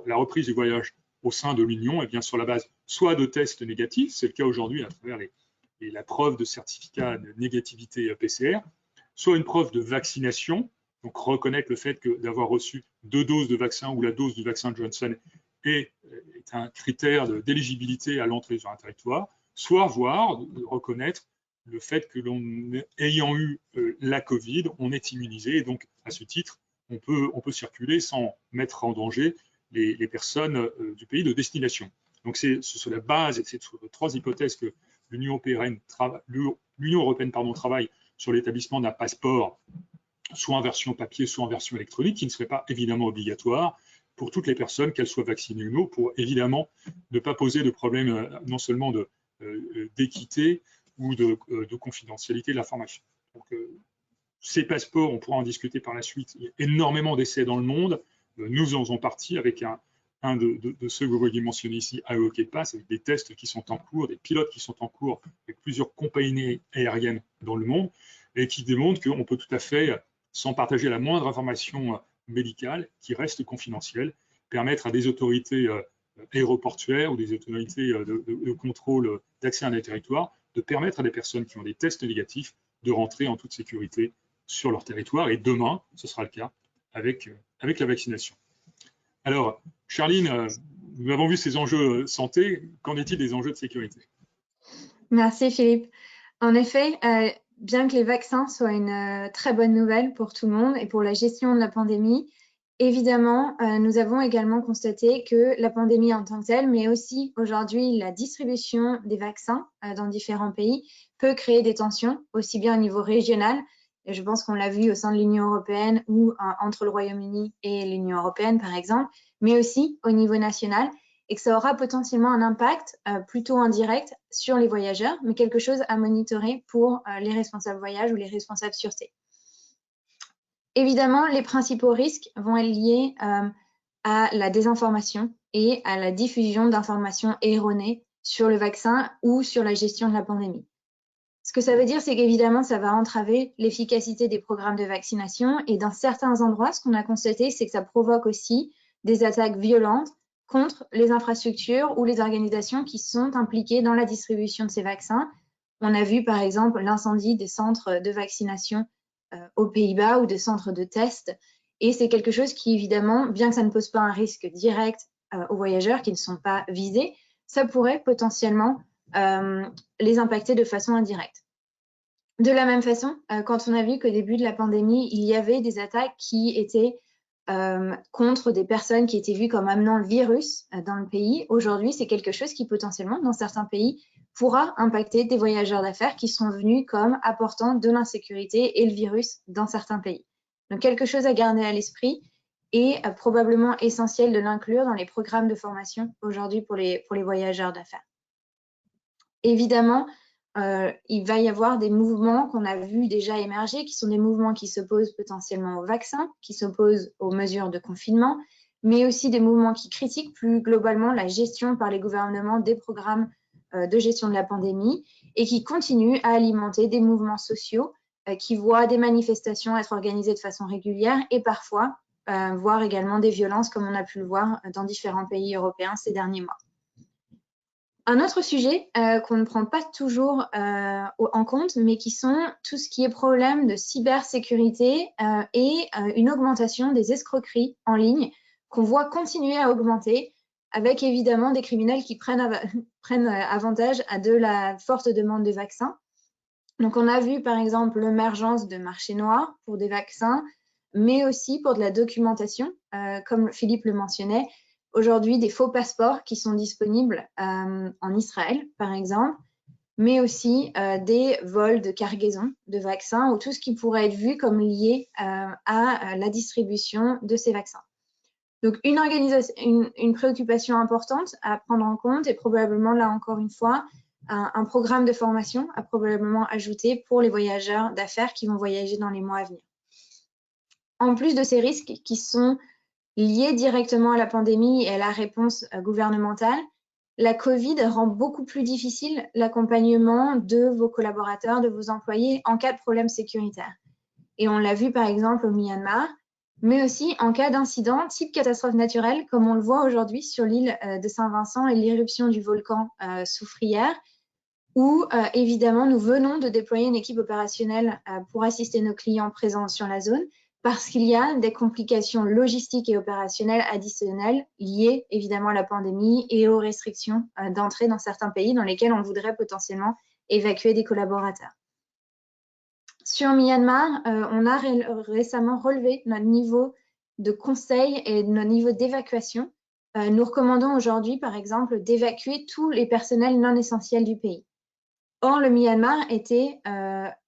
la reprise du voyage au sein de l'Union, et bien sur la base soit de tests négatifs, c'est le cas aujourd'hui à travers la preuve de certificat de négativité PCR, soit une preuve de vaccination, donc reconnaître le fait d'avoir reçu 2 doses de vaccin ou la dose du vaccin Johnson est un critère d'éligibilité à l'entrée sur un territoire, soit reconnaître le fait que ayant eu la Covid, on est immunisé, et donc à ce titre, on peut circuler sans mettre en danger les personnes du pays de destination. Donc c'est sur la base de ces 3 hypothèses que l'Union européenne travaille sur l'établissement d'un passeport, soit en version papier, soit en version électronique, qui ne serait pas évidemment obligatoire pour toutes les personnes, qu'elles soient vaccinées ou non, pour évidemment ne pas poser de problème non seulement d'équité ou de confidentialité de l'information. Donc, ces passeports, on pourra en discuter par la suite. Il y a énormément d'essais dans le monde. Nous en faisons partie avec un de ceux que vous voyez mentionnés ici, AEOKPass, avec des tests qui sont en cours, des pilotes qui sont en cours avec plusieurs compagnies aériennes dans le monde, et qui démontrent qu'on peut tout à fait, sans partager la moindre information médicale, qui reste confidentielle, permettre à des autorités aéroportuaires ou des autorités de contrôle d'accès à des territoires de permettre à des personnes qui ont des tests négatifs de rentrer en toute sécurité sur leur territoire. Et demain, ce sera le cas avec la vaccination. Alors, Charline, nous avons vu ces enjeux santé. Qu'en est-il des enjeux de sécurité? Merci Philippe. En effet, bien que les vaccins soient une très bonne nouvelle pour tout le monde et pour la gestion de la pandémie, évidemment, nous avons également constaté que la pandémie en tant que telle, mais aussi aujourd'hui la distribution des vaccins dans différents pays peut créer des tensions, aussi bien au niveau régional, et je pense qu'on l'a vu au sein de l'Union européenne ou entre le Royaume-Uni et l'Union européenne par exemple, mais aussi au niveau national, et que ça aura potentiellement un impact plutôt indirect sur les voyageurs, mais quelque chose à monitorer pour les responsables voyage ou les responsables sûreté. Évidemment, les principaux risques vont être liés à la désinformation et à la diffusion d'informations erronées sur le vaccin ou sur la gestion de la pandémie. Ce que ça veut dire, c'est qu'évidemment, ça va entraver l'efficacité des programmes de vaccination et dans certains endroits, ce qu'on a constaté, c'est que ça provoque aussi des attaques violentes contre les infrastructures ou les organisations qui sont impliquées dans la distribution de ces vaccins. On a vu par exemple l'incendie des centres de vaccination aux Pays-Bas ou des centres de tests. Et c'est quelque chose qui, évidemment, bien que ça ne pose pas un risque direct aux voyageurs qui ne sont pas visés, ça pourrait potentiellement les impacter de façon indirecte. De la même façon, quand on a vu qu'au début de la pandémie, il y avait des attaques qui étaient contre des personnes qui étaient vues comme amenant le virus dans le pays, aujourd'hui, c'est quelque chose qui potentiellement, dans certains pays, pourra impacter des voyageurs d'affaires qui sont venus comme apportant de l'insécurité et le virus dans certains pays. Donc, quelque chose à garder à l'esprit et probablement essentiel de l'inclure dans les programmes de formation aujourd'hui pour les voyageurs d'affaires. Évidemment, il va y avoir des mouvements qu'on a vu déjà émerger, qui sont des mouvements qui s'opposent potentiellement au vaccin, qui s'opposent aux mesures de confinement, mais aussi des mouvements qui critiquent plus globalement la gestion par les gouvernements des programmes de gestion de la pandémie et qui continuent à alimenter des mouvements sociaux qui voient des manifestations être organisées de façon régulière et parfois voire également des violences comme on a pu le voir dans différents pays européens ces derniers mois. Un autre sujet qu'on ne prend pas toujours en compte, mais qui sont tout ce qui est problème de cybersécurité et une augmentation des escroqueries en ligne qu'on voit continuer à augmenter avec évidemment des criminels qui prennent avantage de la forte demande de vaccins. Donc on a vu par exemple l'émergence de marchés noirs pour des vaccins, mais aussi pour de la documentation, comme Philippe le mentionnait. Aujourd'hui, des faux passeports qui sont disponibles en Israël, par exemple, mais aussi des vols de cargaison de vaccins ou tout ce qui pourrait être vu comme lié à la distribution de ces vaccins. Donc, une préoccupation importante à prendre en compte et probablement, là encore une fois, un programme de formation à probablement ajouter pour les voyageurs d'affaires qui vont voyager dans les mois à venir. En plus de ces risques qui sont liés directement à la pandémie et à la réponse gouvernementale, la Covid rend beaucoup plus difficile l'accompagnement de vos collaborateurs, de vos employés en cas de problème sécuritaire. Et on l'a vu par exemple au Myanmar, mais aussi en cas d'incident type catastrophe naturelle, comme on le voit aujourd'hui sur l'île de Saint-Vincent et l'éruption du volcan Soufrière, où évidemment nous venons de déployer une équipe opérationnelle pour assister nos clients présents sur la zone, parce qu'il y a des complications logistiques et opérationnelles additionnelles liées évidemment à la pandémie et aux restrictions d'entrée dans certains pays dans lesquels on voudrait potentiellement évacuer des collaborateurs. Sur Myanmar, on a récemment relevé notre niveau de conseil et notre niveau d'évacuation. Nous recommandons aujourd'hui, par exemple, d'évacuer tous les personnels non essentiels du pays. Or, le Myanmar était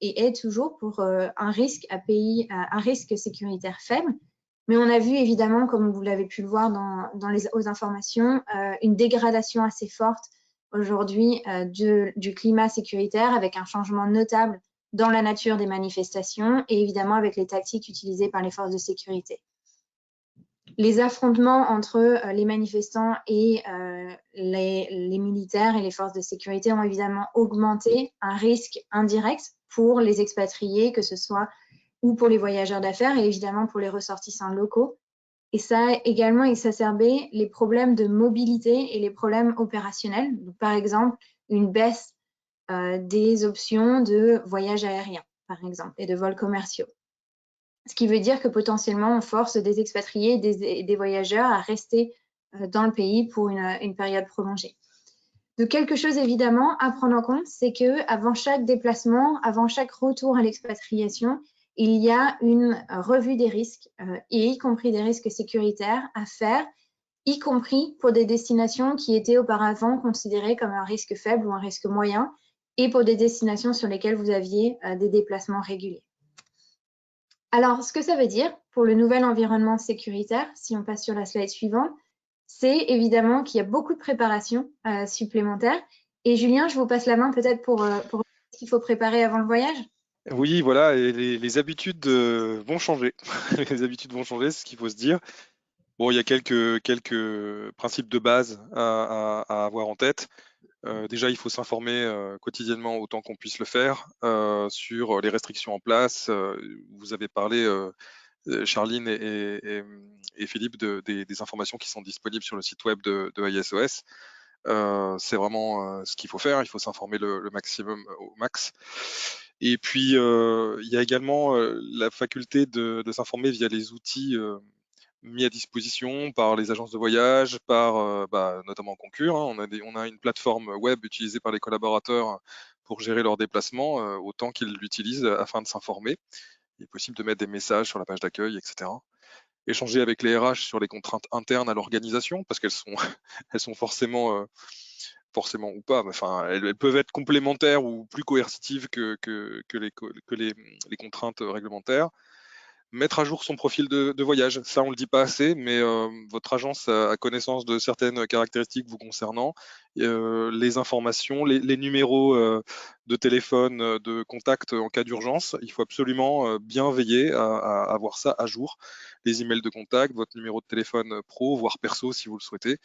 et est toujours pour un risque sécuritaire faible, mais on a vu évidemment, comme vous l'avez pu le voir aux informations, une dégradation assez forte aujourd'hui du climat sécuritaire avec un changement notable dans la nature des manifestations et évidemment avec les tactiques utilisées par les forces de sécurité. Les affrontements entre les manifestants et les militaires et les forces de sécurité ont évidemment augmenté un risque indirect pour les expatriés, que ce soit ou pour les voyageurs d'affaires et évidemment pour les ressortissants locaux. Et ça a également exacerbé les problèmes de mobilité et les problèmes opérationnels. Donc, par exemple, une baisse des options de voyage aérien, par exemple, et de vols commerciaux. Ce qui veut dire que potentiellement, on force des expatriés et des voyageurs à rester dans le pays pour une période prolongée. Donc, quelque chose évidemment à prendre en compte, c'est qu'avant chaque déplacement, avant chaque retour à l'expatriation, il y a une revue des risques, et y compris des risques sécuritaires à faire, y compris pour des destinations qui étaient auparavant considérées comme un risque faible ou un risque moyen, et pour des destinations sur lesquelles vous aviez des déplacements réguliers. Alors, ce que ça veut dire pour le nouvel environnement sécuritaire, si on passe sur la slide suivante, c'est évidemment qu'il y a beaucoup de préparation supplémentaire. Et Julien, je vous passe la main peut-être pour ce qu'il faut préparer avant le voyage. Oui, voilà, et les habitudes vont changer. Les habitudes vont changer, c'est ce qu'il faut se dire. Bon, il y a quelques principes de base à avoir en tête. Déjà, il faut s'informer quotidiennement autant qu'on puisse le faire sur les restrictions en place. Vous avez parlé, Charline et Philippe, des informations qui sont disponibles sur le site web de ISOS. C'est vraiment ce qu'il faut faire. Il faut s'informer le maximum au max. Et puis, il y a également la faculté de s'informer via les outils mis à disposition par les agences de voyage, par notamment Concur. Hein. On a une plateforme web utilisée par les collaborateurs pour gérer leurs déplacements, autant qu'ils l'utilisent afin de s'informer. Il est possible de mettre des messages sur la page d'accueil, etc. Échanger avec les RH sur les contraintes internes à l'organisation, parce qu'elles sont, elles sont forcément ou pas, mais enfin, elles peuvent être complémentaires ou plus coercitives que les contraintes réglementaires. Mettre à jour son profil de voyage, ça on le dit pas assez, mais votre agence a connaissance de certaines caractéristiques vous concernant, les informations, les numéros de téléphone, de contact en cas d'urgence, il faut absolument bien veiller à avoir ça à jour. Les emails de contact, votre numéro de téléphone pro, voire perso si vous le souhaitez,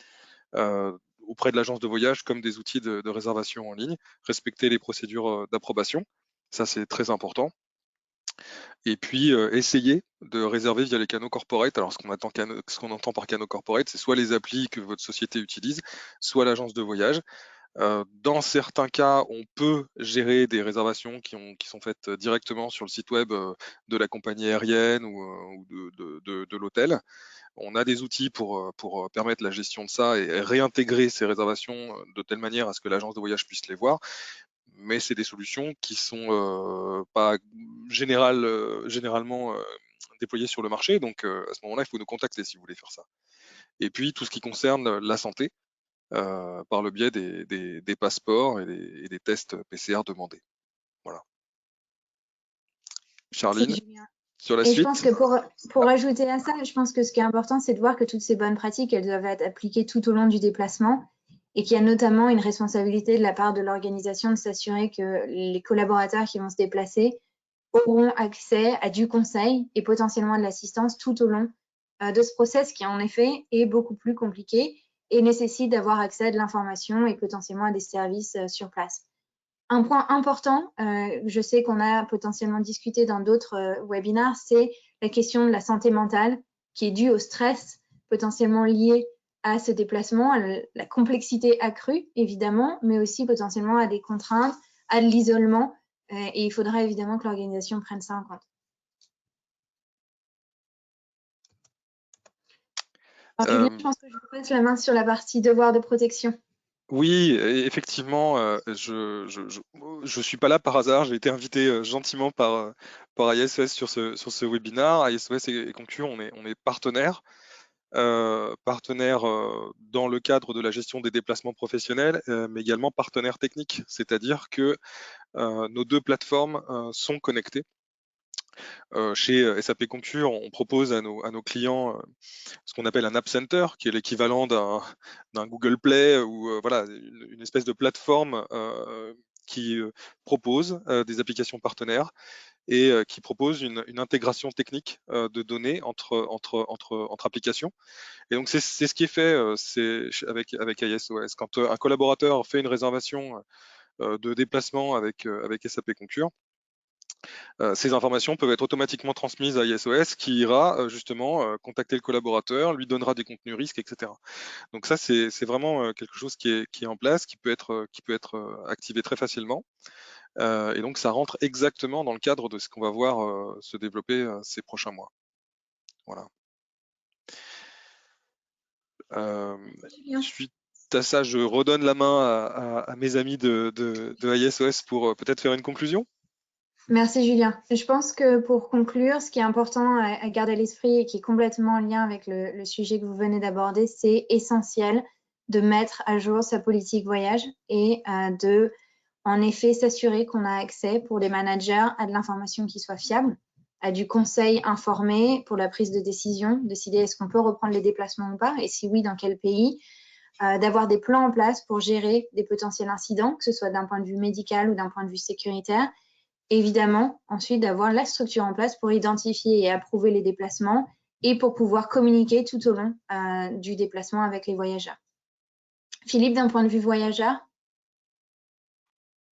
auprès de l'agence de voyage comme des outils de réservation en ligne, respecter les procédures d'approbation, ça c'est très important. Et puis, essayer de réserver via les canaux corporate. Alors, ce qu'on entend par canaux corporate, c'est soit les applis que votre société utilise, soit l'agence de voyage. Dans certains cas, on peut gérer des réservations qui sont faites directement sur le site web de la compagnie aérienne ou de l'hôtel. On a des outils pour permettre la gestion de ça et réintégrer ces réservations de telle manière à ce que l'agence de voyage puisse les voir. Mais c'est des solutions qui sont pas généralement déployées sur le marché. Donc à ce moment-là, il faut nous contacter si vous voulez faire ça. Et puis tout ce qui concerne la santé, par le biais des passeports et des tests PCR demandés. Voilà. Charline, sur la suite. Et je suite. pense que pour ajouter à ça, je pense que ce qui est important, c'est de voir que toutes ces bonnes pratiques, elles doivent être appliquées tout au long du déplacement et qu'il y a notamment une responsabilité de la part de l'organisation de s'assurer que les collaborateurs qui vont se déplacer auront accès à du conseil et potentiellement de l'assistance tout au long de ce process qui, en effet, est beaucoup plus compliqué et nécessite d'avoir accès à de l'information et potentiellement à des services sur place. Un point important, je sais qu'on a potentiellement discuté dans d'autres webinaires, c'est la question de la santé mentale qui est due au stress potentiellement lié à ce déplacement, à la complexité accrue, évidemment, mais aussi potentiellement à des contraintes, à de l'isolement. Et il faudra évidemment que l'organisation prenne ça en compte. Alors, Julien, je pense que je vous passe la main sur la partie devoir de protection. Oui, effectivement, je suis pas là par hasard. J'ai été invité gentiment par ISOS sur ce webinaire. ISOS et Concur, on est partenaires. Partenaires dans le cadre de la gestion des déplacements professionnels, mais également partenaires techniques, c'est-à-dire que nos deux plateformes sont connectées. Chez SAP Concur, on propose à nos clients ce qu'on appelle un App Center, qui est l'équivalent d'un Google Play ou voilà, une espèce de plateforme qui propose des applications partenaires et qui propose une intégration technique de données entre applications. Et donc c'est ce qui est fait avec ISOS. Quand un collaborateur fait une réservation de déplacement avec SAP Concur, ces informations peuvent être automatiquement transmises à ISOS qui ira justement contacter le collaborateur, lui donnera des contenus risques, etc. Donc ça, c'est vraiment quelque chose qui est en place, qui peut être activé très facilement. Et donc ça rentre exactement dans le cadre de ce qu'on va voir se développer ces prochains mois. Voilà. Suite à ça, je redonne la main à mes amis de ISOS pour peut-être faire une conclusion. Merci Julien. Je pense que pour conclure, ce qui est important à garder à l'esprit et qui est complètement en lien avec le sujet que vous venez d'aborder, c'est essentiel de mettre à jour sa politique voyage et de, en effet, s'assurer qu'on a accès pour les managers à de l'information qui soit fiable, à du conseil informé pour la prise de décision, décider est-ce qu'on peut reprendre les déplacements ou pas, et si oui, dans quel pays, d'avoir des plans en place pour gérer des potentiels incidents, que ce soit d'un point de vue médical ou d'un point de vue sécuritaire, évidemment, ensuite d'avoir la structure en place pour identifier et approuver les déplacements et pour pouvoir communiquer tout au long du déplacement avec les voyageurs. Philippe, d'un point de vue voyageur?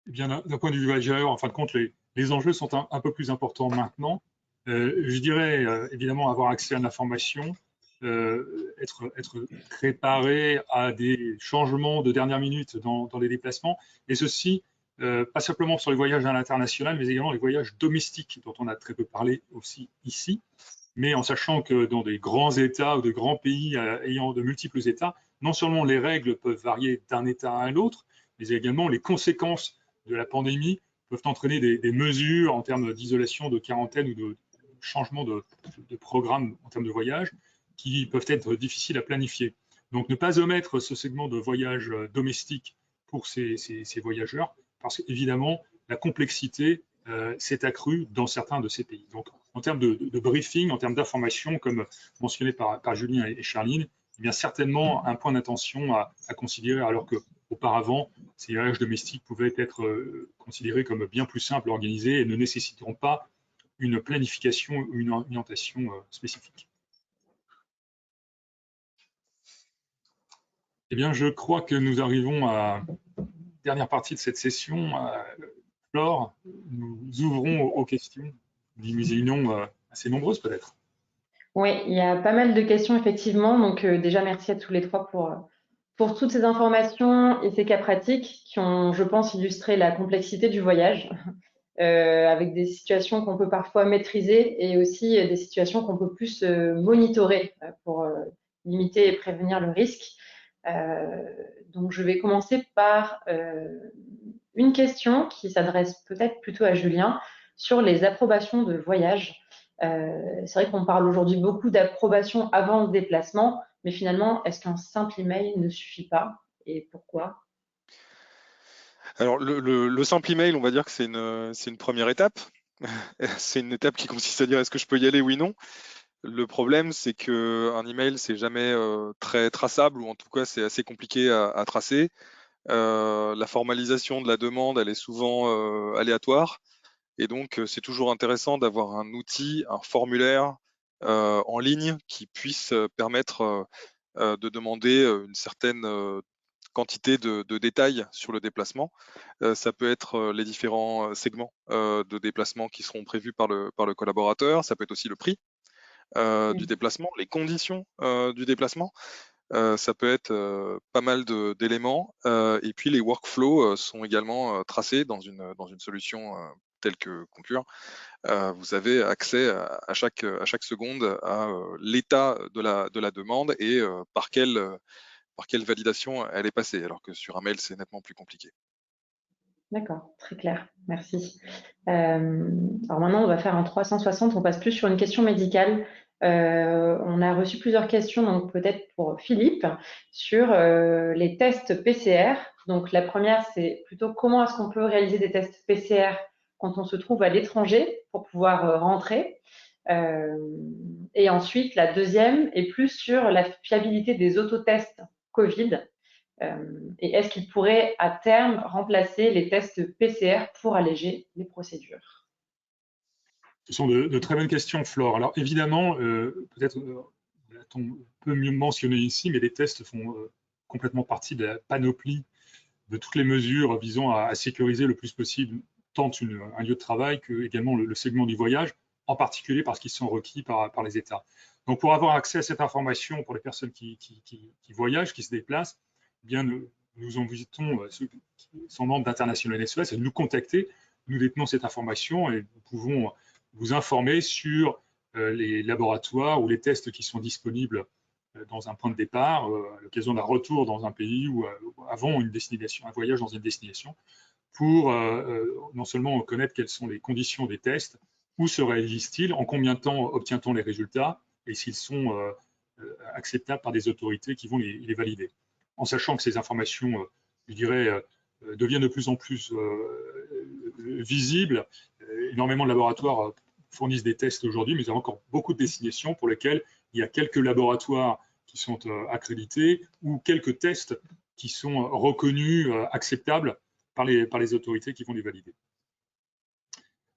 Eh bien, d'un point de vue voyageur, en fin de compte, les enjeux sont un peu plus importants maintenant. Je dirais évidemment avoir accès à l'information, être préparé à des changements de dernière minute dans les déplacements, et ceci pas simplement sur les voyages à l'international, mais également les voyages domestiques dont on a très peu parlé aussi ici, mais en sachant que dans des grands États ou de grands pays ayant de multiples États, non seulement les règles peuvent varier d'un État à un autre, mais également les conséquences de la pandémie peuvent entraîner des mesures en termes d'isolation, de quarantaine ou de changement de programme en termes de voyage qui peuvent être difficiles à planifier. Donc ne pas omettre ce segment de voyage domestique pour ces voyageurs, parce qu'évidemment, la complexité s'est accrue dans certains de ces pays. Donc, en termes de briefing, en termes d'information, comme mentionné par Julien et Charline, eh bien certainement un point d'attention à considérer, alors qu'auparavant, ces voyages domestiques pouvaient être considérés comme bien plus simples à organiser et ne nécessiteront pas une planification ou une orientation spécifique. Eh bien, je crois que nous arrivons à la dernière partie de cette session. Flore, nous ouvrons aux questions. Nous imaginons assez nombreuses peut-être. Oui, il y a pas mal de questions effectivement. Donc déjà, merci à tous les trois pour toutes ces informations et ces cas pratiques qui ont, je pense, illustré la complexité du voyage, avec des situations qu'on peut parfois maîtriser et aussi des situations qu'on peut plus monitorer pour limiter et prévenir le risque. Donc je vais commencer par une question qui s'adresse peut-être plutôt à Julien sur les approbations de voyage. C'est vrai qu'on parle aujourd'hui beaucoup d'approbation avant le déplacement, mais finalement, est-ce qu'un simple email ne suffit pas et pourquoi? Alors, le simple email, on va dire que c'est une première étape. C'est une étape qui consiste à dire est-ce que je peux y aller, oui, non. Le problème, c'est qu'un email, c'est jamais très traçable, ou en tout cas, c'est assez compliqué à tracer. La formalisation de la demande, elle est souvent aléatoire. Et donc, c'est toujours intéressant d'avoir un outil, un formulaire en ligne qui puisse permettre de demander une certaine quantité de détails sur le déplacement. Ça peut être les différents segments de déplacement qui seront prévus par le collaborateur. Ça peut être aussi le prix du déplacement, les conditions du déplacement. Ça peut être pas mal d'éléments. Et puis les workflows sont également tracés dans une solution telle que Concur. Vous avez accès à chaque seconde à l'état de la demande et par quelle validation elle est passée, alors que sur un mail, c'est nettement plus compliqué. D'accord, très clair, merci. Alors maintenant, on va faire un 360, on passe plus sur une question médicale. On a reçu plusieurs questions, donc peut-être pour Philippe, sur les tests PCR. Donc la première, c'est plutôt comment est-ce qu'on peut réaliser des tests PCR quand on se trouve à l'étranger pour pouvoir rentrer. Et ensuite, la deuxième est plus sur la fiabilité des autotests Covid. Et est-ce qu'il pourrait à terme remplacer les tests PCR pour alléger les procédures? Ce sont de très bonnes questions, Flore. Alors évidemment, peut-être on peut mieux mentionner ici, mais les tests font complètement partie de la panoplie de toutes les mesures visant à sécuriser le plus possible tant un lieu de travail que également le segment du voyage, en particulier parce qu'ils sont requis par les États. Donc pour avoir accès à cette information pour les personnes qui voyagent, qui se déplacent, eh bien nous invitons ceux qui sont membres d'International SOS à nous contacter. Nous détenons cette information et nous pouvons vous informer sur les laboratoires ou les tests qui sont disponibles dans un point de départ, à l'occasion d'un retour dans un pays ou avant une destination, un voyage dans une destination, pour non seulement connaître quelles sont les conditions des tests, où se réalisent-ils, en combien de temps obtient-on les résultats, et s'ils sont acceptables par des autorités qui vont les valider. En sachant que ces informations, je dirais, deviennent de plus en plus visibles. Énormément de laboratoires fournissent des tests aujourd'hui, mais il y a encore beaucoup de destinations pour lesquelles il y a quelques laboratoires qui sont accrédités ou quelques tests qui sont reconnus acceptables par les autorités qui vont les valider.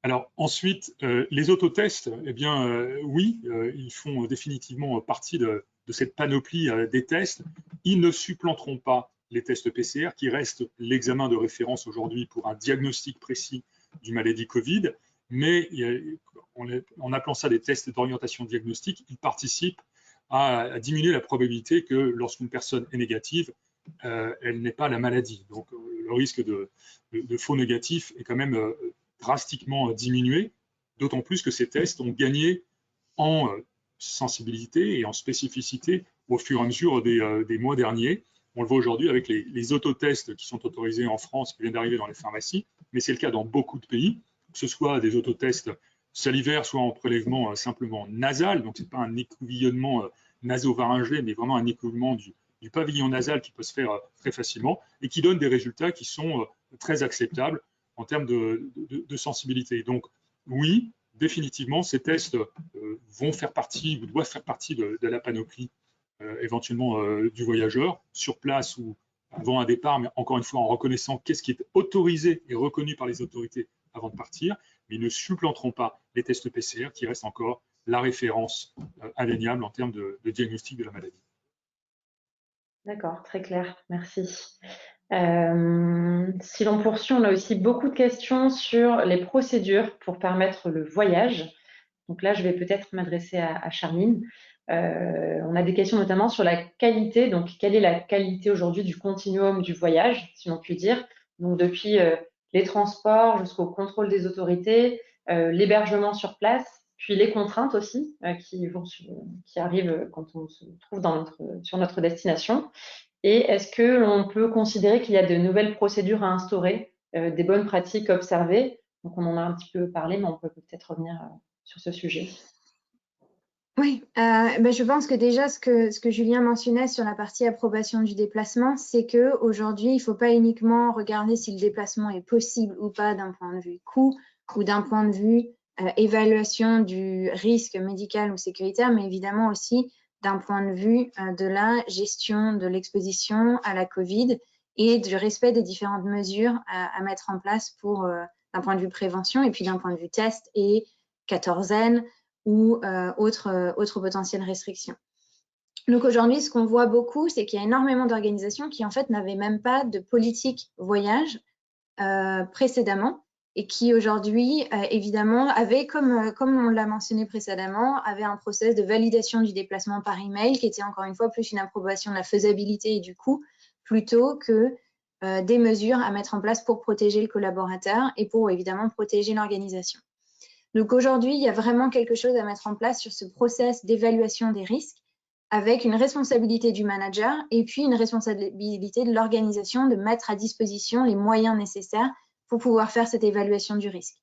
Alors ensuite, les autotests, eh bien oui, ils font définitivement partie de cette panoplie des tests. Ils ne supplanteront pas les tests PCR, qui restent l'examen de référence aujourd'hui pour un diagnostic précis d'une maladie Covid, mais en appelant ça des tests d'orientation diagnostique, ils participent à diminuer la probabilité que lorsqu'une personne est négative, elle n'ait pas la maladie. Donc le risque de faux négatif est quand même drastiquement diminué, d'autant plus que ces tests ont gagné en sensibilité et en spécificité au fur et à mesure des mois derniers. On le voit aujourd'hui avec les autotests qui sont autorisés en France, qui viennent d'arriver dans les pharmacies, mais c'est le cas dans beaucoup de pays, que ce soit des autotests salivaires, soit en prélèvement simplement nasal, donc ce n'est pas un écouvillonnement nasopharyngé, mais vraiment un écoulement du pavillon nasal qui peut se faire très facilement et qui donne des résultats qui sont très acceptables en termes de sensibilité. Donc oui, définitivement, ces tests vont faire partie ou doivent faire partie de la panoplie éventuellement du voyageur sur place ou avant un départ, mais encore une fois en reconnaissant qu'est-ce qui est autorisé et reconnu par les autorités avant de partir, mais ils ne supplanteront pas les tests PCR qui restent encore la référence indéniable en termes de diagnostic de la maladie. D'accord, très clair, merci. Si l'on poursuit, on a aussi beaucoup de questions sur les procédures pour permettre le voyage. Donc là, je vais peut-être m'adresser à Charline. On a des questions notamment sur la qualité. Donc, quelle est la qualité aujourd'hui du continuum du voyage, si l'on peut dire? Donc, depuis les transports jusqu'au contrôle des autorités, l'hébergement sur place, puis les contraintes aussi qui arrivent quand on se trouve sur notre destination. Et est-ce que l'on peut considérer qu'il y a de nouvelles procédures à instaurer, des bonnes pratiques observées? Donc, on en a un petit peu parlé, mais on peut peut-être revenir sur ce sujet. Oui, je pense que déjà ce que Julien mentionnait sur la partie approbation du déplacement, c'est qu'aujourd'hui, il ne faut pas uniquement regarder si le déplacement est possible ou pas d'un point de vue coût ou d'un point de vue évaluation du risque médical ou sécuritaire, mais évidemment aussi d'un point de vue de la gestion de l'exposition à la Covid et du respect des différentes mesures à mettre en place pour d'un point de vue prévention et puis d'un point de vue test et quatorzaine ou autres potentielles restrictions. Donc aujourd'hui, ce qu'on voit beaucoup, c'est qu'il y a énormément d'organisations qui en fait n'avaient même pas de politique voyage précédemment et qui aujourd'hui, évidemment, avaient, comme on l'a mentionné précédemment, avaient un process de validation du déplacement par email qui était encore une fois plus une approbation de la faisabilité et du coût plutôt que des mesures à mettre en place pour protéger le collaborateur et pour évidemment protéger l'organisation. Donc aujourd'hui, il y a vraiment quelque chose à mettre en place sur ce process d'évaluation des risques avec une responsabilité du manager et puis une responsabilité de l'organisation de mettre à disposition les moyens nécessaires pour pouvoir faire cette évaluation du risque.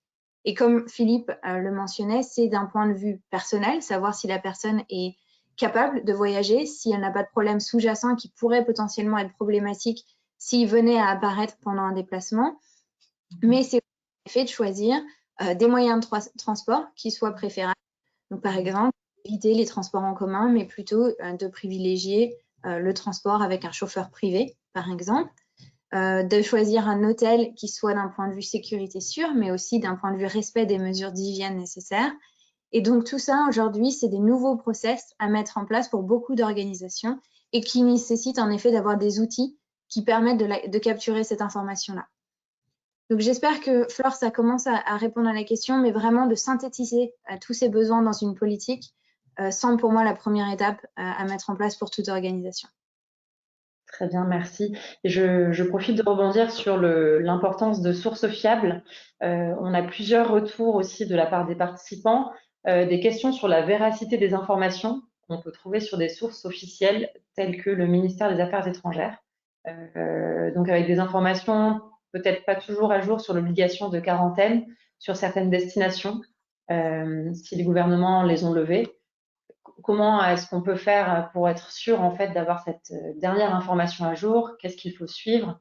Et comme Philippe le mentionnait, c'est d'un point de vue personnel, savoir si la personne est capable de voyager, si elle n'a pas de problème sous-jacent qui pourrait potentiellement être problématique s'il venait à apparaître pendant un déplacement. Mais c'est en effet de choisir des moyens de transport qui soient préférables. Donc, par exemple, éviter les transports en commun, mais plutôt de privilégier le transport avec un chauffeur privé, par exemple. De choisir un hôtel qui soit d'un point de vue sécurité sûr, mais aussi d'un point de vue respect des mesures d'hygiène nécessaires. Et donc, tout ça, aujourd'hui, c'est des nouveaux process à mettre en place pour beaucoup d'organisations et qui nécessitent en effet d'avoir des outils qui permettent de capturer cette information-là. Donc, j'espère que, Flore, ça commence à répondre à la question, mais vraiment de synthétiser tous ces besoins dans une politique semble pour moi la première étape à mettre en place pour toute organisation. Très bien, merci. Et je profite de rebondir sur l'importance de sources fiables. On a plusieurs retours aussi de la part des participants, des questions sur la véracité des informations qu'on peut trouver sur des sources officielles telles que le ministère des Affaires étrangères. Donc avec des informations peut-être pas toujours à jour sur l'obligation de quarantaine sur certaines destinations, si les gouvernements les ont levées. Comment est-ce qu'on peut faire pour être sûr en fait d'avoir cette dernière information à jour? Qu'est-ce qu'il faut suivre?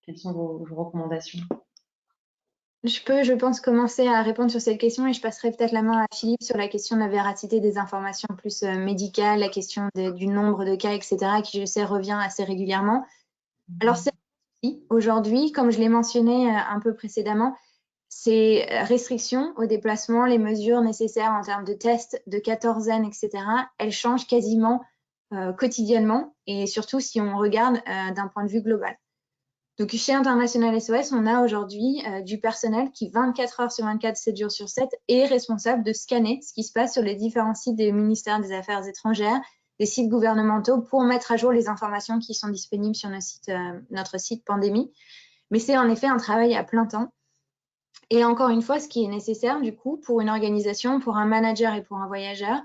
Quelles sont vos recommandations? Je peux, je pense, commencer à répondre sur cette question et je passerai peut-être la main à Philippe sur la question de la véracité des informations plus médicales, la question du nombre de cas, etc., qui, je sais, revient assez régulièrement. Alors, c'est aujourd'hui, comme je l'ai mentionné un peu précédemment, ces restrictions au déplacement, les mesures nécessaires en termes de tests, de quatorzaine, etc., elles changent quasiment quotidiennement et surtout si on regarde d'un point de vue global. Donc chez International SOS, on a aujourd'hui du personnel qui 24 heures sur 24, 7 jours sur 7 est responsable de scanner ce qui se passe sur les différents sites des ministères des Affaires étrangères, des sites gouvernementaux pour mettre à jour les informations qui sont disponibles sur notre site pandémie. Mais c'est en effet un travail à plein temps. Et encore une fois, ce qui est nécessaire du coup pour une organisation, pour un manager et pour un voyageur,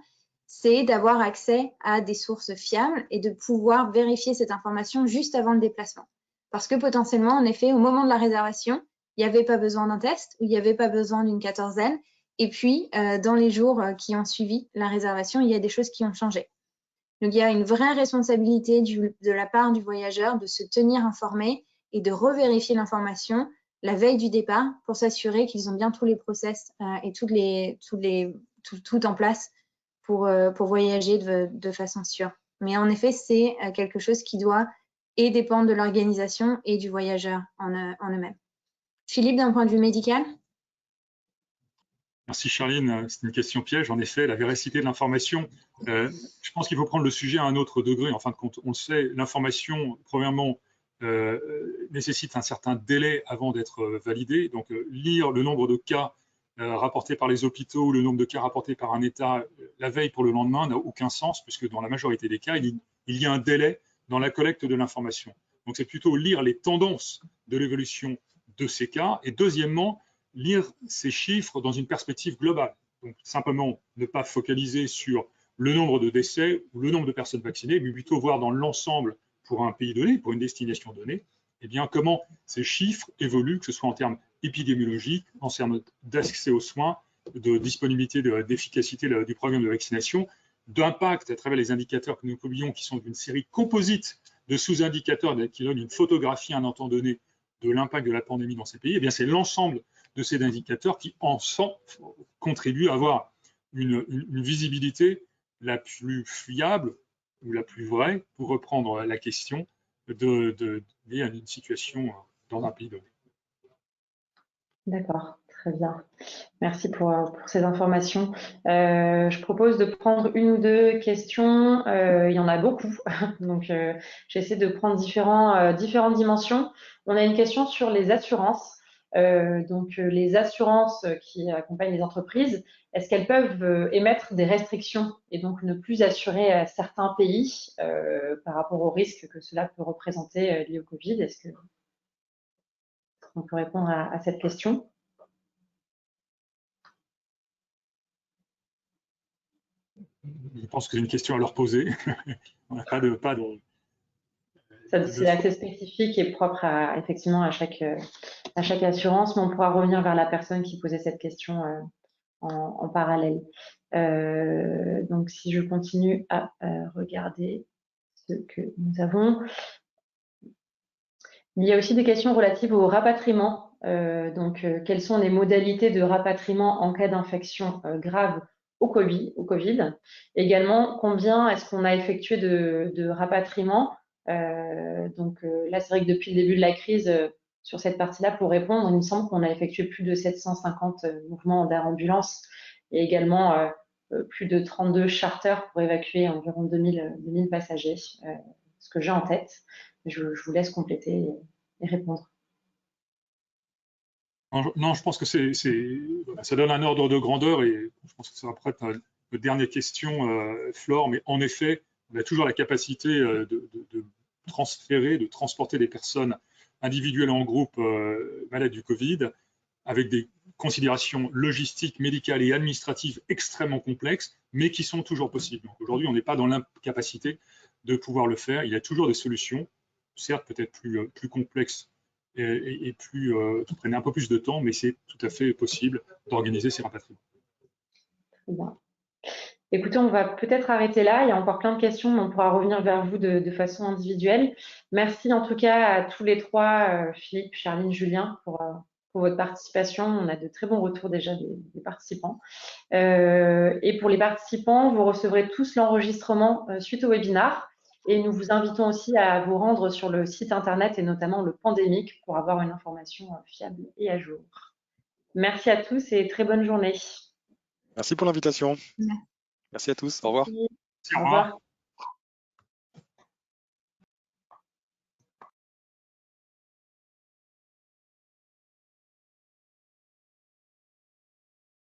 c'est d'avoir accès à des sources fiables et de pouvoir vérifier cette information juste avant le déplacement. Parce que potentiellement, en effet, au moment de la réservation, il n'y avait pas besoin d'un test ou il n'y avait pas besoin d'une quatorzaine. Et puis, dans les jours qui ont suivi la réservation, il y a des choses qui ont changé. Donc, il y a une vraie responsabilité de la part du voyageur de se tenir informé et de revérifier l'information la veille du départ pour s'assurer qu'ils ont bien tous les process et tout en place pour voyager de façon sûre. Mais en effet, c'est quelque chose qui doit et dépendre de l'organisation et du voyageur en eux-mêmes. Philippe, d'un point de vue médical? Merci Charline, c'est une question piège. En effet, la véracité de l'information, je pense qu'il faut prendre le sujet à un autre degré. En fin de compte, on le sait, l'information, premièrement, nécessite un certain délai avant d'être validée. Donc, lire le nombre de cas rapportés par les hôpitaux ou le nombre de cas rapportés par un État la veille pour le lendemain n'a aucun sens, puisque dans la majorité des cas, il y a un délai dans la collecte de l'information. Donc, c'est plutôt lire les tendances de l'évolution de ces cas. Et deuxièmement, lire ces chiffres dans une perspective globale. Donc, simplement ne pas focaliser sur le nombre de décès ou le nombre de personnes vaccinées, mais plutôt voir dans l'ensemble pour un pays donné, pour une destination donnée, eh bien, comment ces chiffres évoluent, que ce soit en termes épidémiologiques, en termes d'accès aux soins, de disponibilité, d'efficacité du programme de vaccination, d'impact à travers les indicateurs que nous publions, qui sont une série composite de sous-indicateurs qui donnent une photographie à un temps donné de l'impact de la pandémie dans ces pays. Eh bien, c'est l'ensemble de ces indicateurs qui, ensemble, contribuent à avoir une visibilité la plus fiable ou la plus vraie, pour reprendre la question, liée à une situation dans un pays donné. D'accord, très bien. Merci pour ces informations. Je propose de prendre une ou deux questions. Il y en a beaucoup, donc j'essaie de prendre différentes dimensions. On a une question sur les assurances. Donc les assurances qui accompagnent les entreprises, est-ce qu'elles peuvent émettre des restrictions et donc ne plus assurer à certains pays par rapport aux risques que cela peut représenter lié au Covid? Est-ce qu'on peut répondre à cette question? Je pense que c'est une question à leur poser. On n'a pas de c'est assez spécifique et propre effectivement à chaque assurance, mais on pourra revenir vers la personne qui posait cette question en parallèle. Donc, si je continue à regarder ce que nous avons. Il y a aussi des questions relatives au rapatriement. Quelles sont les modalités de rapatriement en cas d'infection grave au COVID? Également, combien est-ce qu'on a effectué de rapatriements? Là, c'est vrai que depuis le début de la crise, sur cette partie-là, pour répondre, il me semble qu'on a effectué plus de 750 mouvements d'air ambulance et également plus de 32 charters pour évacuer environ 2000 passagers, ce que j'ai en tête. Je vous laisse compléter et répondre. Non, je pense que ça donne un ordre de grandeur et je pense que ça va prêtre la dernière question, Flore, mais en effet, on a toujours la capacité de transférer, de transporter des personnes individuelles en groupe malades du Covid avec des considérations logistiques, médicales et administratives extrêmement complexes, mais qui sont toujours possibles. Donc aujourd'hui, on n'est pas dans l'incapacité de pouvoir le faire. Il y a toujours des solutions, certes peut-être plus complexes et qui prennent un peu plus de temps, mais c'est tout à fait possible d'organiser ces rapatriements. Très bien. Écoutez, on va peut-être arrêter là. Il y a encore plein de questions, mais on pourra revenir vers vous de façon individuelle. Merci en tout cas à tous les trois, Philippe, Charline, Julien, pour votre participation. On a de très bons retours déjà des participants. Et pour les participants, vous recevrez tous l'enregistrement suite au webinaire. Et nous vous invitons aussi à vous rendre sur le site internet et notamment le Pandémique pour avoir une information fiable et à jour. Merci à tous et très bonne journée. Merci pour l'invitation. Merci à tous. Au revoir. Merci, Au au revoir. revoir.